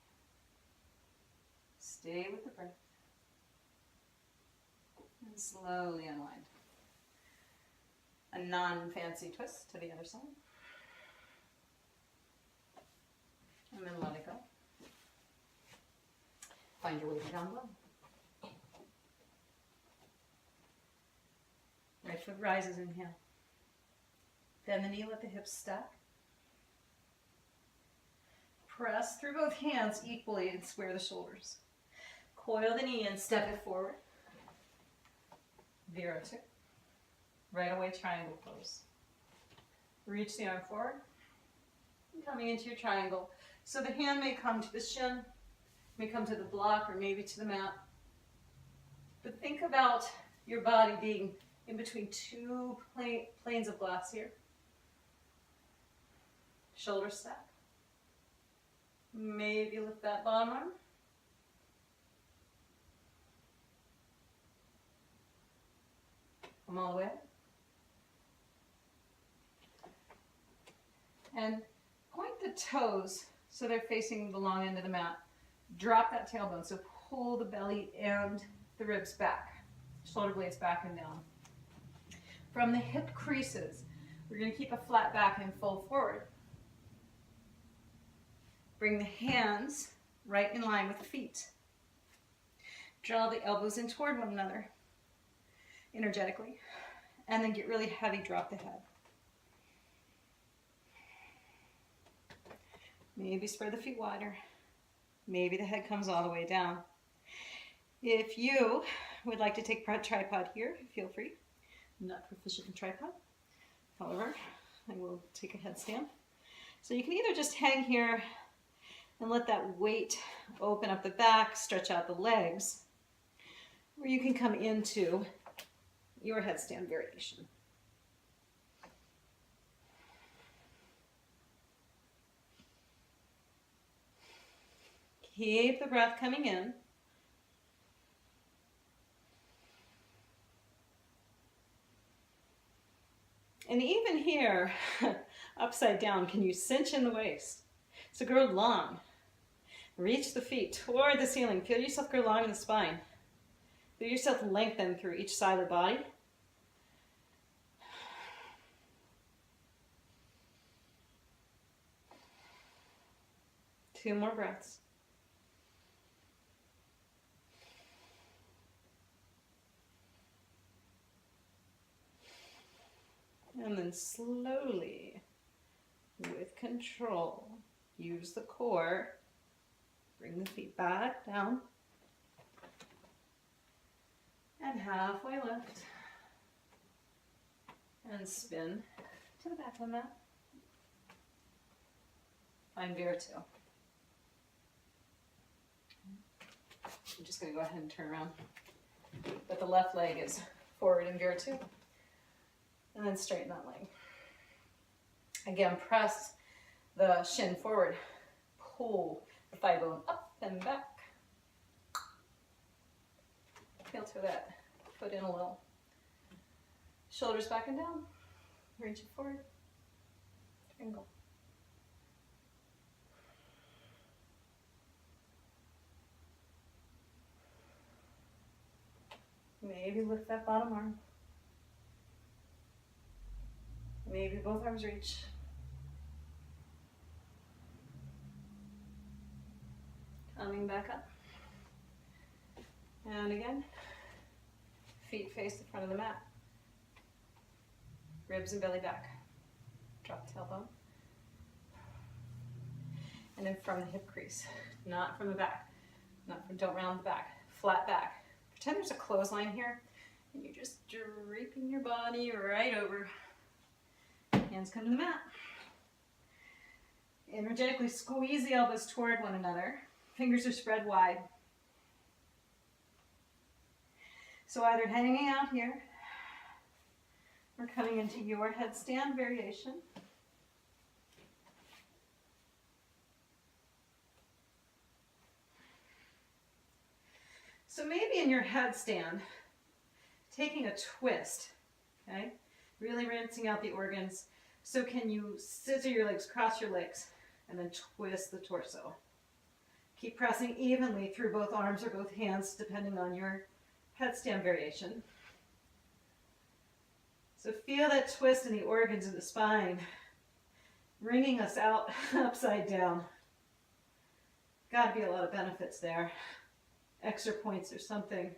Stay with the breath. And slowly unwind. A non-fancy twist to the other side. And then let it go. Find your way down low. Right foot rises, inhale. Bend the knee, let the hips stack. Press through both hands equally and square the shoulders. Coil the knee in, step it forward. Vinyassa. Right away, triangle pose. Reach the arm forward. Coming into your triangle. So the hand may come to the shin, may come to the block, or maybe to the mat. But think about your body being in between two planes of glass here. Shoulders stack. Maybe lift that bottom arm. Come all the way up. And point the toes so they're facing the long end of the mat. Drop that tailbone, so pull the belly and the ribs back. Shoulder blades back and down. From the hip creases, we're going to keep a flat back and fold forward. Bring the hands right in line with the feet. Draw the elbows in toward one another energetically. And then get really heavy, drop the head. Maybe spread the feet wider. Maybe the head comes all the way down. If you would like to take tripod here, feel free. I'm not proficient in tripod. However, I will take a headstand. So you can either just hang here and let that weight open up the back, stretch out the legs, or you can come into your headstand variation. Keep the breath coming in. And even here, upside down, can you cinch in the waist? So grow long. Reach the feet toward the ceiling. Feel yourself grow long in the spine. Feel yourself lengthen through each side of the body. Two more breaths. And then slowly, with control, use the core. Bring the feet back down. And halfway lift. And spin to the back of the mat. Find vinyassa. I'm just going to go ahead and turn around. But the left leg is forward in vinyassa. And then straighten that leg. Again, press the shin forward. Pull the thigh bone up and back. Heel to that foot in a little. Shoulders back and down. Reach it forward. Triangle. Maybe lift that bottom arm. Maybe both arms reach. Coming back up. And again, feet face the front of the mat. Ribs and belly back. Drop the tailbone. And then from the hip crease, not from the back. Don't round the back. Flat back. Pretend there's a clothesline here, and you're just draping your body right over. Hands come to the mat. Energetically squeeze the elbows toward one another. Fingers are spread wide. So either hanging out here or coming into your headstand variation. So maybe in your headstand, taking a twist, okay? Really rinsing out the organs. So can you scissor your legs, cross your legs, and then twist the torso. Keep pressing evenly through both arms or both hands, depending on your headstand variation. So feel that twist in the organs of the spine, wringing us out upside down. Got to be a lot of benefits there. Extra points or something.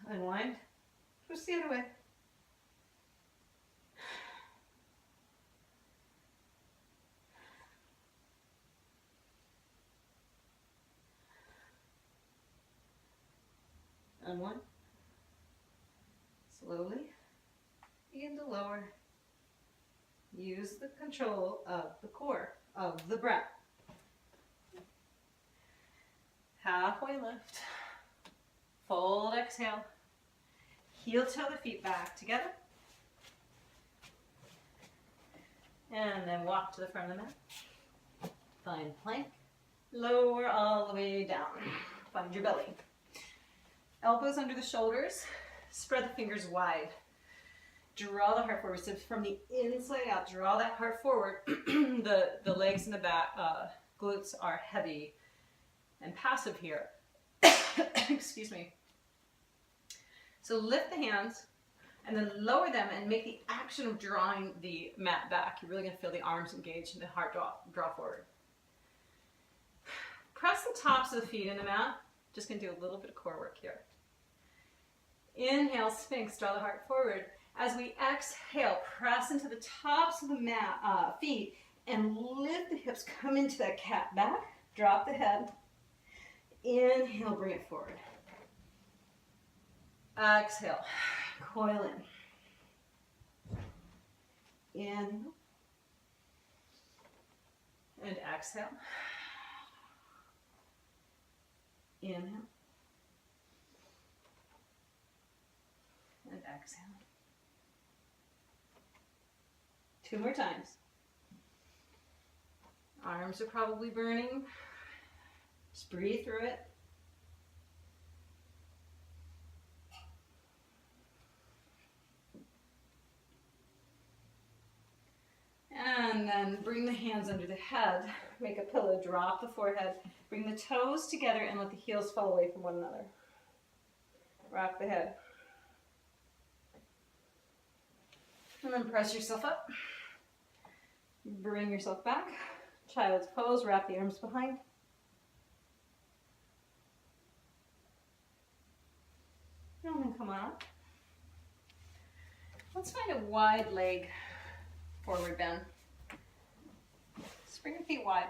Unwind. Twist the other way. Unwind. Slowly begin to lower. Use the control of the core, of the breath. Halfway lift. Fold, exhale. Heel toe the feet back together. And then walk to the front of the mat. Find plank. Lower all the way down. Find your belly. Elbows under the shoulders. Spread the fingers wide. Draw the heart forward. So from the inside out, draw that heart forward. The legs and the back glutes are heavy and passive here. Excuse me. So lift the hands and then lower them and make the action of drawing the mat back. You're really going to feel the arms engaged and the heart draw forward. Press the tops of the feet in the mat. Just going to do a little bit of core work here. Inhale, Sphinx, draw the heart forward. As we exhale, press into the tops of the mat, feet and lift the hips, come into that cat back, drop the head. Inhale, bring it forward. Exhale, coil in. Inhale. And exhale. Inhale. And exhale. 2 more times. Arms are probably burning. Just breathe through it. And then bring the hands under the head. Make a pillow, drop the forehead. Bring the toes together and let the heels fall away from one another. Rock the head. And then press yourself up. Bring yourself back. Child's pose, wrap the arms behind. And then come on up. Let's find a wide leg forward bend. Just bring your feet wide.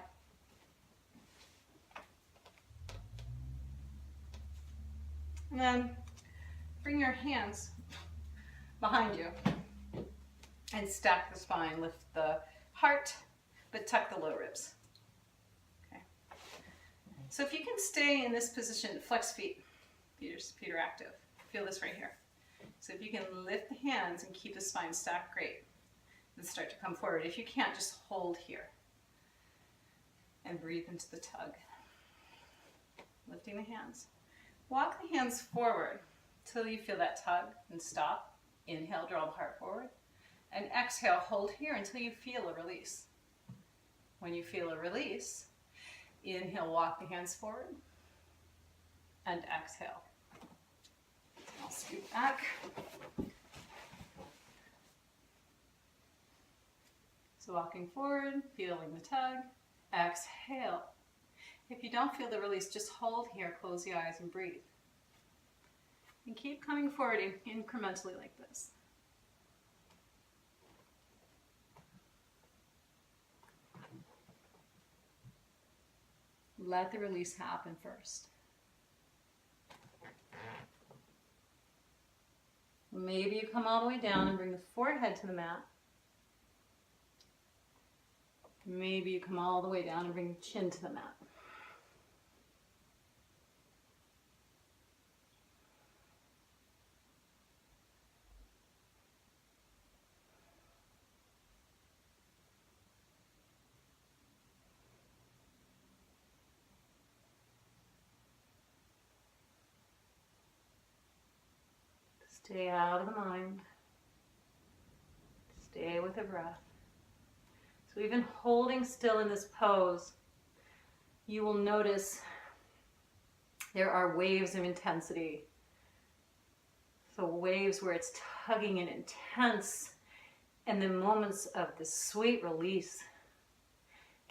And then bring your hands behind you and stack the spine, lift the heart, but tuck the low ribs. Okay. So if you can stay in this position, flex feet. Feet are active. Feel this right here. So if you can lift the hands and keep the spine stacked, great. Then start to come forward. If you can't, just hold here. And breathe into the tug. Lifting the hands. Walk the hands forward till you feel that tug and stop. Inhale, draw the heart forward. And exhale, hold here until you feel a release. When you feel a release, inhale, walk the hands forward. And exhale. I'll scoot back. So walking forward, feeling the tug. Exhale. If you don't feel the release, just hold here, close the eyes and breathe. And keep coming forward incrementally like this. Let the release happen first. Maybe you come all the way down and bring the forehead to the mat. Maybe you come all the way down and bring the chin to the mat. Stay out of the mind. Stay with the breath. So even holding still in this pose, you will notice there are waves of intensity. So waves where it's tugging and intense, and then moments of this sweet release.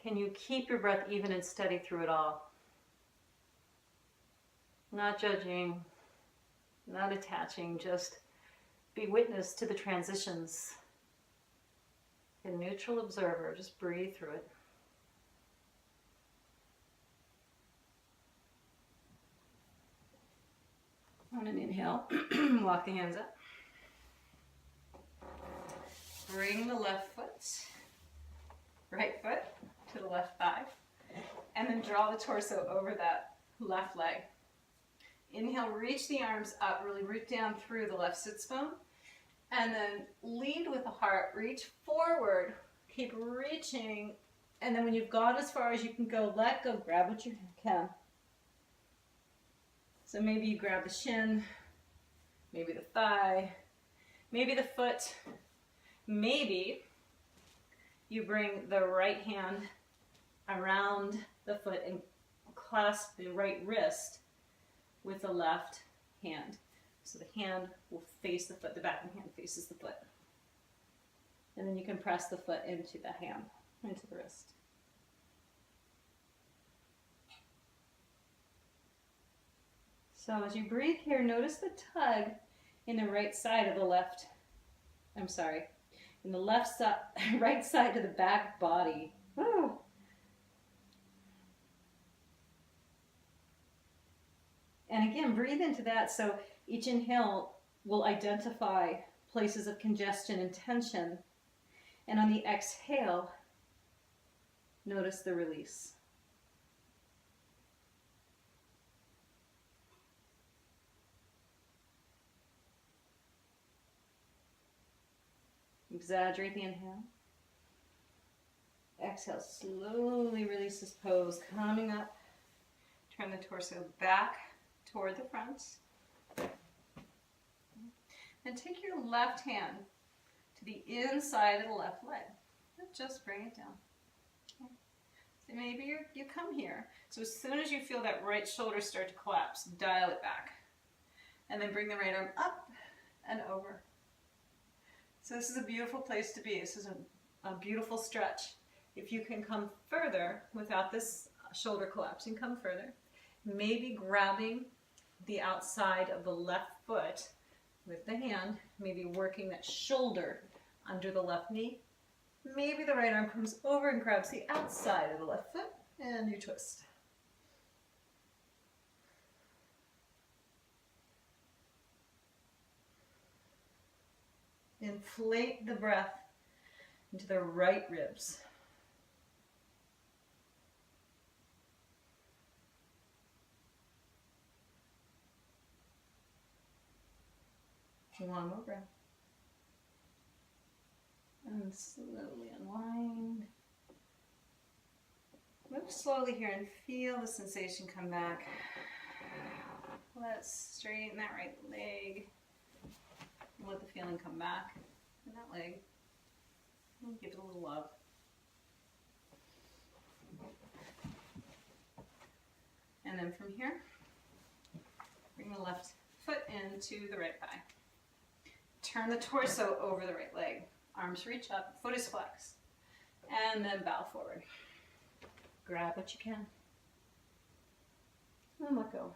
Can you keep your breath even and steady through it all? Not judging. Not attaching, just be witness to the transitions. A neutral observer, just breathe through it. On an inhale, walk the hands up. Bring the left foot, right foot to the left thigh, and then draw the torso over that left leg. Inhale, reach the arms up, really root down through the left sits bone, and then lead with the heart, reach forward, keep reaching, and then when you've gone as far as you can go, let go, grab what you can. So maybe you grab the shin, maybe the thigh, maybe the foot, maybe you bring the right hand around the foot and clasp the right wrist with the left hand. So the hand will face the foot, the back of the hand faces the foot. And then you can press the foot into the hand, into the wrist. So as you breathe here, notice the tug in the right side of the left, in the left side, right side of the back body. Woo. And again, breathe into that. So each inhale will identify places of congestion and tension. And on the exhale, notice the release. Exaggerate the inhale. Exhale, slowly release this pose, coming up. Turn the torso back toward the front. And take your left hand to the inside of the left leg. And just bring it down. Okay. So maybe you come here. So as soon as you feel that right shoulder start to collapse, dial it back. And then bring the right arm up and over. So this is a beautiful place to be. This is a beautiful stretch. If you can come further without this shoulder collapsing, come further. Maybe grabbing the outside of the left foot with the hand, maybe working that shoulder under the left knee. Maybe the right arm comes over and grabs the outside of the left foot, and you twist. Inflate the breath into the right ribs. One more breath. And slowly unwind. Move slowly here and feel the sensation come back. Let's straighten that right leg. Let the feeling come back in that leg. And give it a little love. And then from here, bring the left foot into the right thigh. Turn the torso over the right leg. Arms reach up, foot is flexed. And then bow forward. Grab what you can. And let go.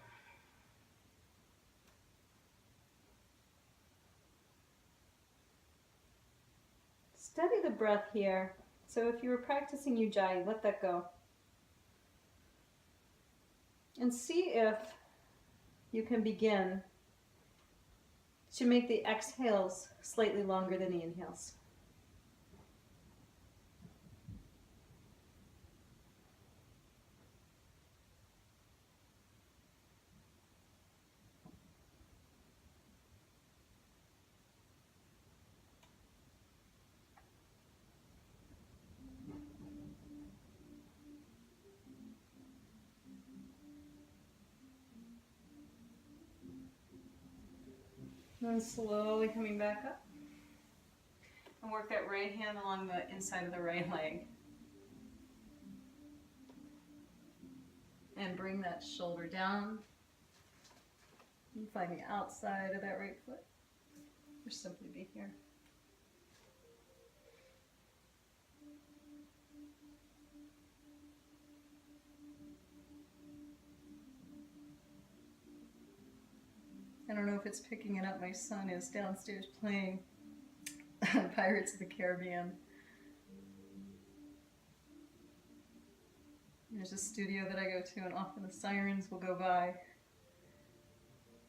Steady the breath here. So if you were practicing Ujjayi, let that go. And see if you can begin to make the exhales slightly longer than the inhales. And slowly coming back up. And work that right hand along the inside of the right leg. And bring that shoulder down. And find the outside of that right foot. Or simply be here. I don't know if it's picking it up. My son is downstairs playing Pirates of the Caribbean. There's a studio that I go to, and often the sirens will go by.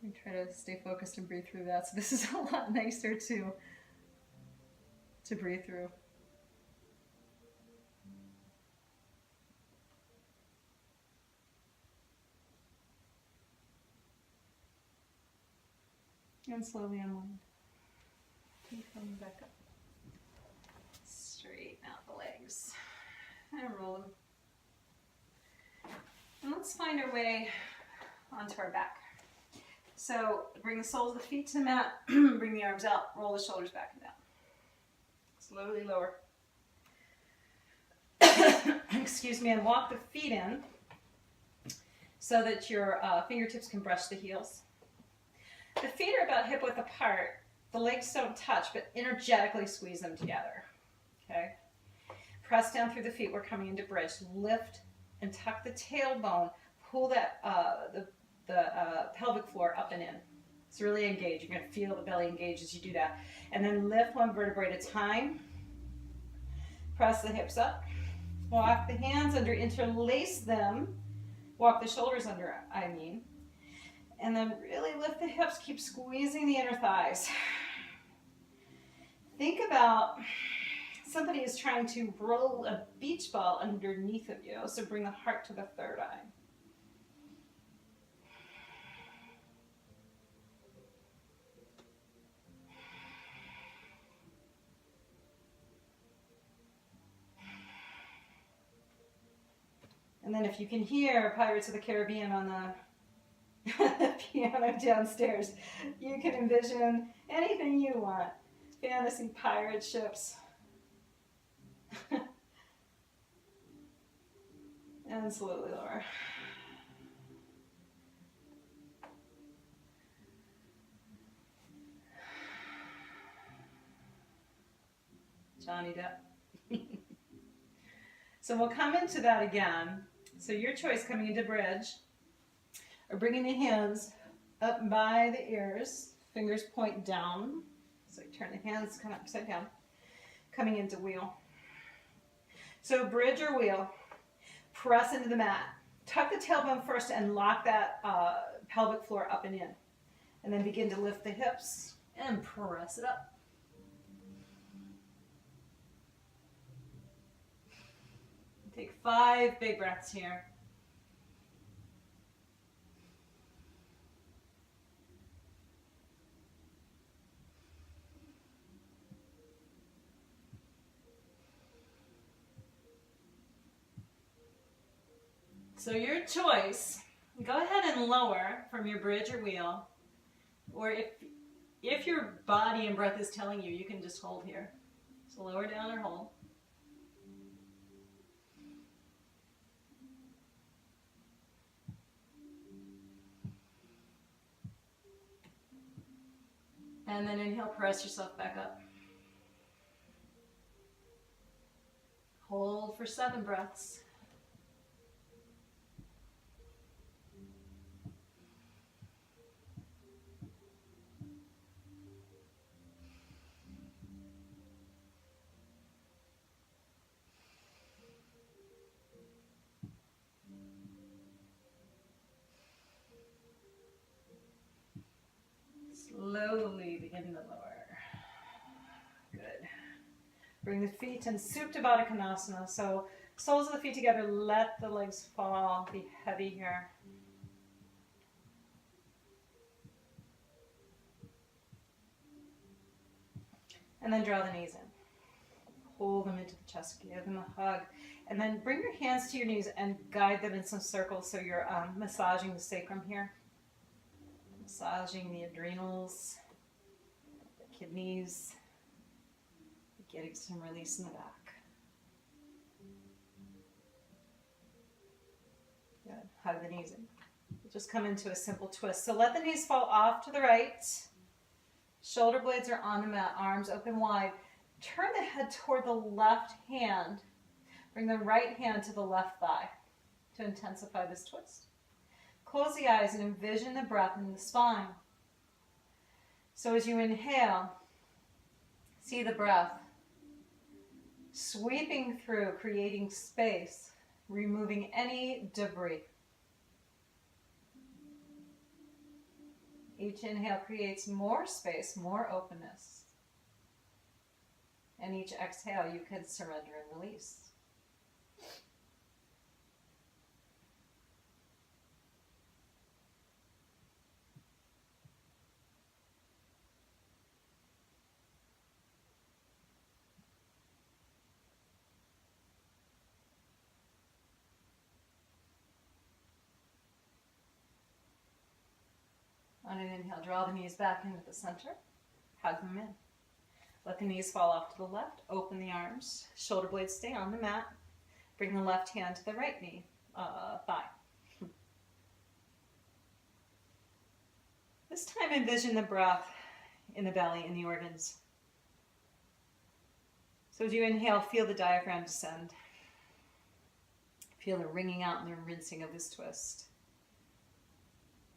I try to stay focused and breathe through that. So this is a lot nicer to breathe through. And slowly unwind. Keep coming back up. Straighten out the legs. And roll them. And let's find our way onto our back. So bring the soles of the feet to the mat, bring the arms out, roll the shoulders back and down. Slowly lower. Excuse me, and walk the feet in so that your fingertips can brush the heels. The feet are about hip width apart. The legs don't touch, but energetically squeeze them together. Okay? Press down through the feet. We're coming into bridge. Lift and tuck the tailbone. Pull that the pelvic floor up and in. It's really engaged. You're going to feel the belly engage as you do that. And then lift one vertebrae at a time. Press the hips up. Walk the hands under, interlace them. Walk the shoulders under, And then really lift the hips. Keep squeezing the inner thighs. Think about somebody is trying to roll a beach ball underneath of you. So bring the heart to the third eye. And then if you can hear Pirates of the Caribbean on the piano downstairs, you can envision anything you want. Fantasy pirate ships. And slowly lower. Johnny Depp. So we'll come into that again. So your choice coming into bridge, or bringing the hands up by the ears, fingers point down. So turn the hands kind of upside down, coming into wheel. So bridge or wheel, press into the mat. Tuck the tailbone first and lock that pelvic floor up and in. And then begin to lift the hips and press it up. Take 5 big breaths here. So your choice, go ahead and lower from your bridge or wheel, or if your body and breath is telling you, you can just hold here. So lower down or hold. And then inhale, press yourself back up. Hold for 7 breaths. Slowly begin to lower. Good. Bring the feet in Supta Baddha Konasana. So soles of the feet together, let the legs fall, be heavy here. And then draw the knees in. Pull them into the chest, give them a hug. And then bring your hands to your knees and guide them in some circles so you're massaging the sacrum here. Massaging the adrenals, the kidneys, getting some release in the back. Good. Hug the knees in. We'll just come into a simple twist. So let the knees fall off to the right. Shoulder blades are on the mat, arms open wide. Turn the head toward the left hand. Bring the right hand to the left thigh to intensify this twist. Close the eyes and envision the breath in the spine. So as you inhale, see the breath sweeping through, creating space, removing any debris. Each inhale creates more space, more openness. And each exhale you can surrender and release. On an inhale, draw the knees back into the center, hug them in. Let the knees fall off to the left, open the arms, shoulder blades stay on the mat. Bring the left hand to the right knee, thigh. This time envision the breath in the belly, in the organs. So as you inhale, feel the diaphragm descend. Feel the wringing out and the rinsing of this twist.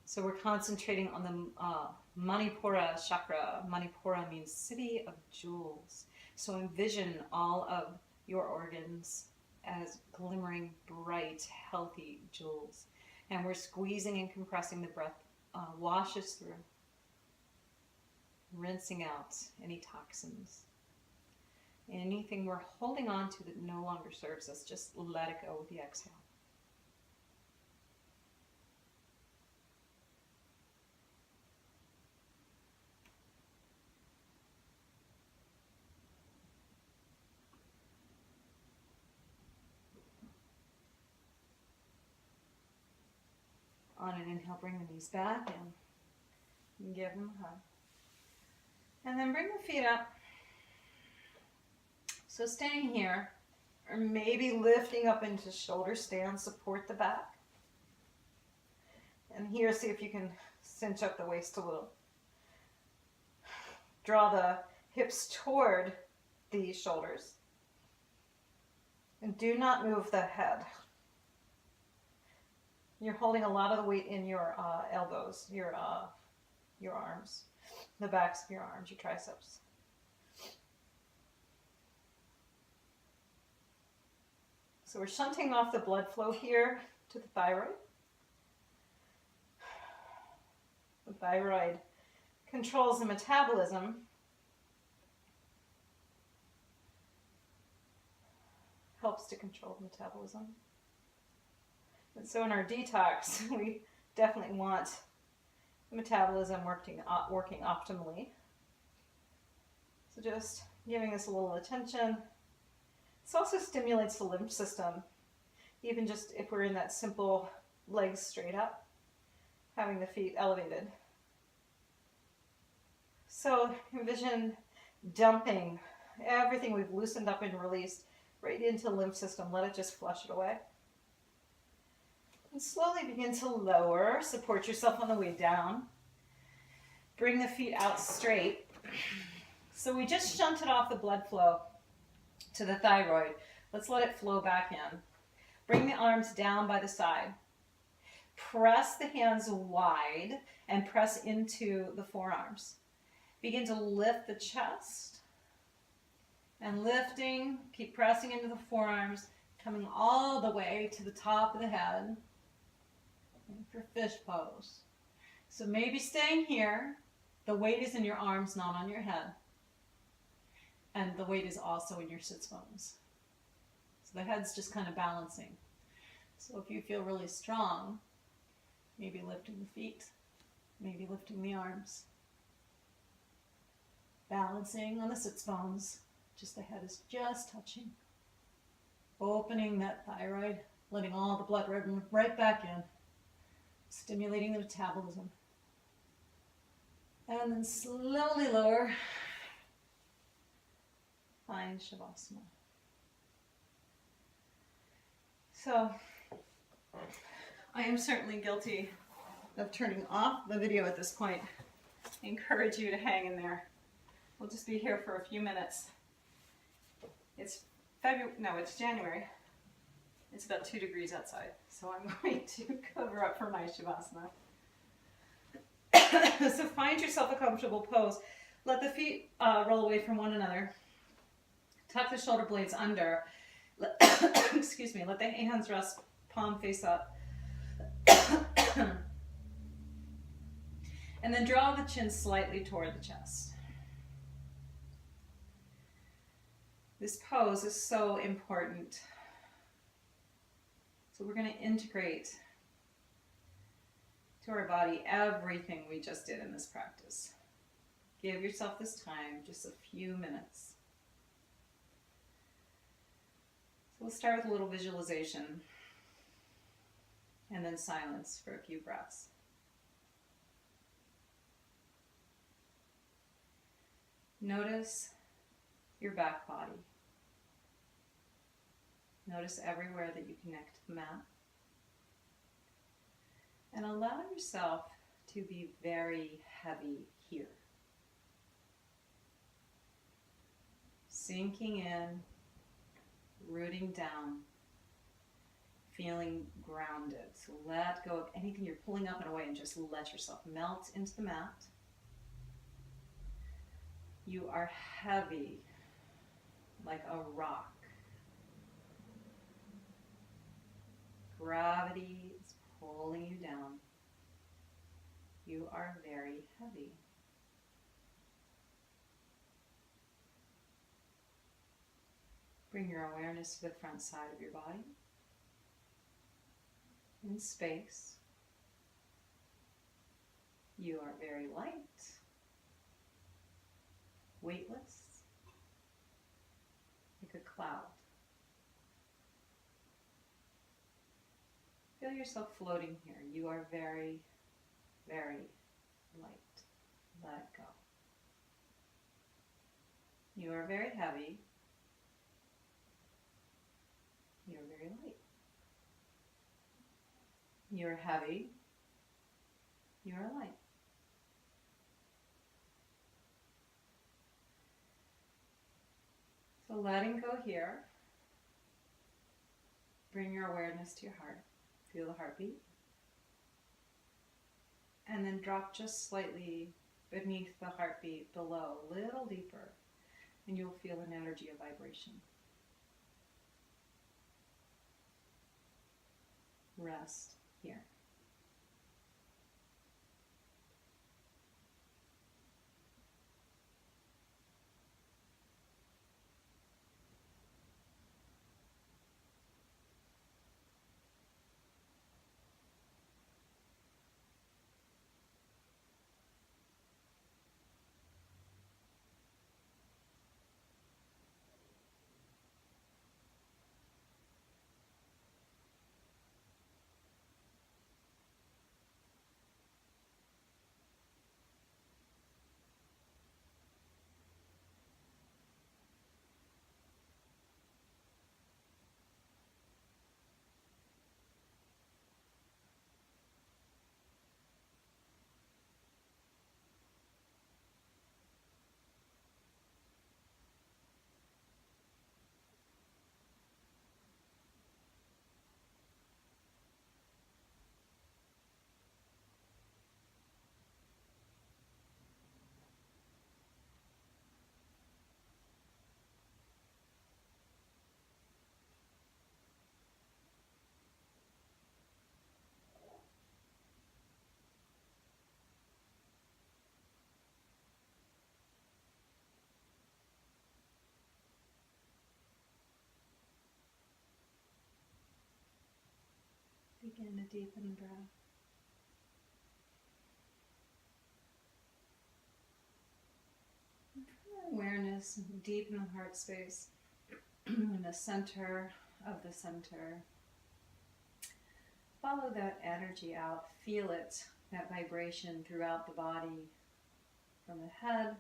So we're concentrating on the Manipura chakra. Manipura means city of jewels. So envision all of your organs as glimmering, bright, healthy jewels. And we're squeezing and compressing. The breath washes through, rinsing out any toxins. Anything we're holding on to that no longer serves us, just let it go with the exhale. On an inhale, bring the knees back in. And give them a hug. And then bring the feet up. So staying here, or maybe lifting up into shoulder stand, support the back. And here, see if you can cinch up the waist a little. Draw the hips toward the shoulders. And do not move the head. You're holding a lot of the weight in your elbows, your arms, the backs of your arms, your triceps. So we're shunting off the blood flow here to the thyroid. The thyroid controls the metabolism. Helps to control the metabolism. And so in our detox, we definitely want the metabolism working optimally. So just giving this a little attention. This also stimulates the lymph system, even just if we're in that simple legs straight up, having the feet elevated. So envision dumping everything we've loosened up and released right into the lymph system. Let it just flush it away. And slowly begin to lower. Support yourself on the way down. Bring the feet out straight. So we just shunted off the blood flow to the thyroid. Let's let it flow back in. Bring the arms down by the side. Press the hands wide and press into the forearms. Begin to lift the chest. And lifting, keep pressing into the forearms, coming all the way to the top of the head. And for fish pose. So maybe staying here. The weight is in your arms, not on your head. And the weight is also in your sits bones. So the head's just kind of balancing. So if you feel really strong, maybe lifting the feet, maybe lifting the arms. Balancing on the sits bones. Just the head is just touching. Opening that thyroid, letting all the blood right back in. Stimulating the metabolism. And then slowly lower. Find Shavasana. So, I am certainly guilty of turning off the video at this point. I encourage you to hang in there. We'll just be here for a few minutes. It's January. It's about 2 degrees outside, so I'm going to cover up for my Shavasana. So find yourself a comfortable pose. Let the feet roll away from one another. Tuck the shoulder blades under. Excuse me. Let the hands rest palm face up. And then draw the chin slightly toward the chest. This pose is so important. So we're going to integrate to our body everything we just did in this practice. Give yourself this time, just a few minutes. So we'll start with a little visualization and then silence for a few breaths. Notice your back body. Notice everywhere that you connect to the mat. And allow yourself to be very heavy here. Sinking in, rooting down, feeling grounded. So let go of anything you're pulling up and away and just let yourself melt into the mat. You are heavy, like a rock. Gravity is pulling you down. You are very heavy. Bring your awareness to the front side of your body. In space. You are very light. Weightless. Like a cloud. Feel yourself floating here. You are very, very light. Let go. You are very heavy. You are very light. You are heavy. You are light. So letting go here. Bring your awareness to your heart. Feel the heartbeat. And then drop just slightly beneath the heartbeat below, a little deeper, and you'll feel an energy of vibration. Rest here. Begin to deepen the breath. Awareness deep in the heart space, in the center of the center. Follow that energy out. Feel it, that vibration throughout the body, from the head,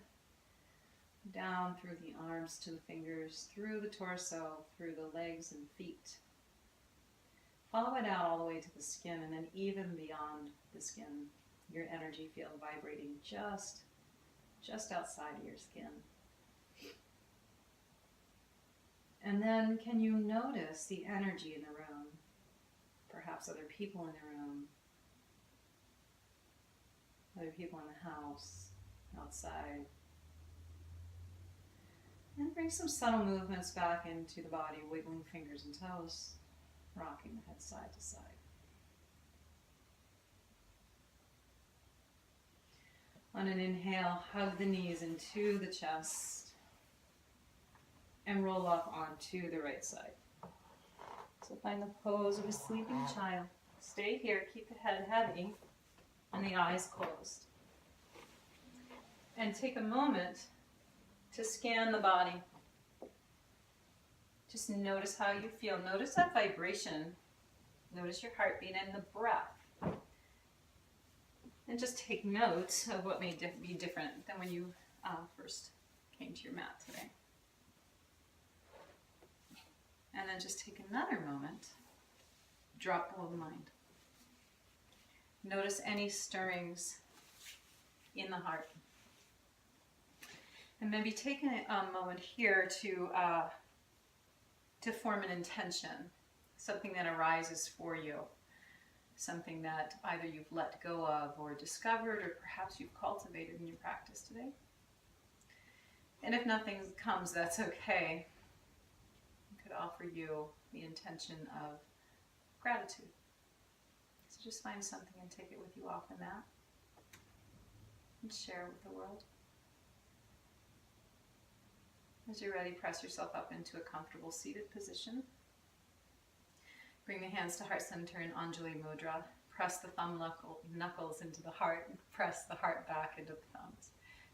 down through the arms to the fingers, through the torso, through the legs and feet. Follow it out all the way to the skin, and then even beyond the skin, your energy field vibrating just outside of your skin. And then can you notice the energy in the room? Perhaps other people in the room. other people in the house, outside. And bring some subtle movements back into the body, wiggling fingers and toes, rocking the head side to side. On an inhale, hug the knees into the chest and roll up onto the right side. So find the pose of a sleeping child. Stay here, keep the head heavy and the eyes closed. And take a moment to scan the body. Just notice how you feel. Notice that vibration. Notice your heartbeat and the breath. And just take note of what may be different than when you first came to your mat today. And then just take another moment. Drop below the mind. Notice any stirrings in the heart. And maybe take a moment here to form an intention, something that arises for you, something that either you've let go of or discovered, or perhaps you've cultivated in your practice today. And if nothing comes, that's okay. I could offer you the intention of gratitude. So just find something and take it with you off the mat and share with the world. As you're ready, press yourself up into a comfortable seated position. Bring the hands to heart center in Anjali Mudra. Press the thumb knuckles into the heart and press the heart back into the thumbs.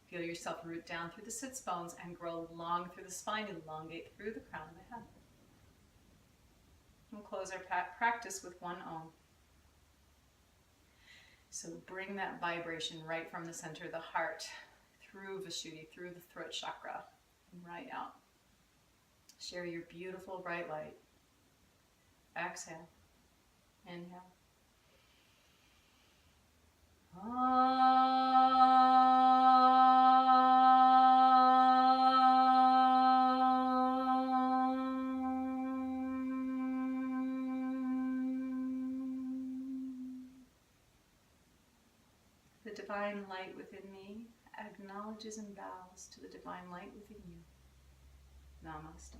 Feel yourself root down through the sits bones and grow long through the spine, elongate through the crown of the head. We'll close our practice with one Om. So bring that vibration right from the center of the heart, through Vishuddhi, through the throat chakra, and right out. Share your beautiful bright light. Exhale. Inhale. The divine light within me acknowledges and bows to the divine light within you. Namaste.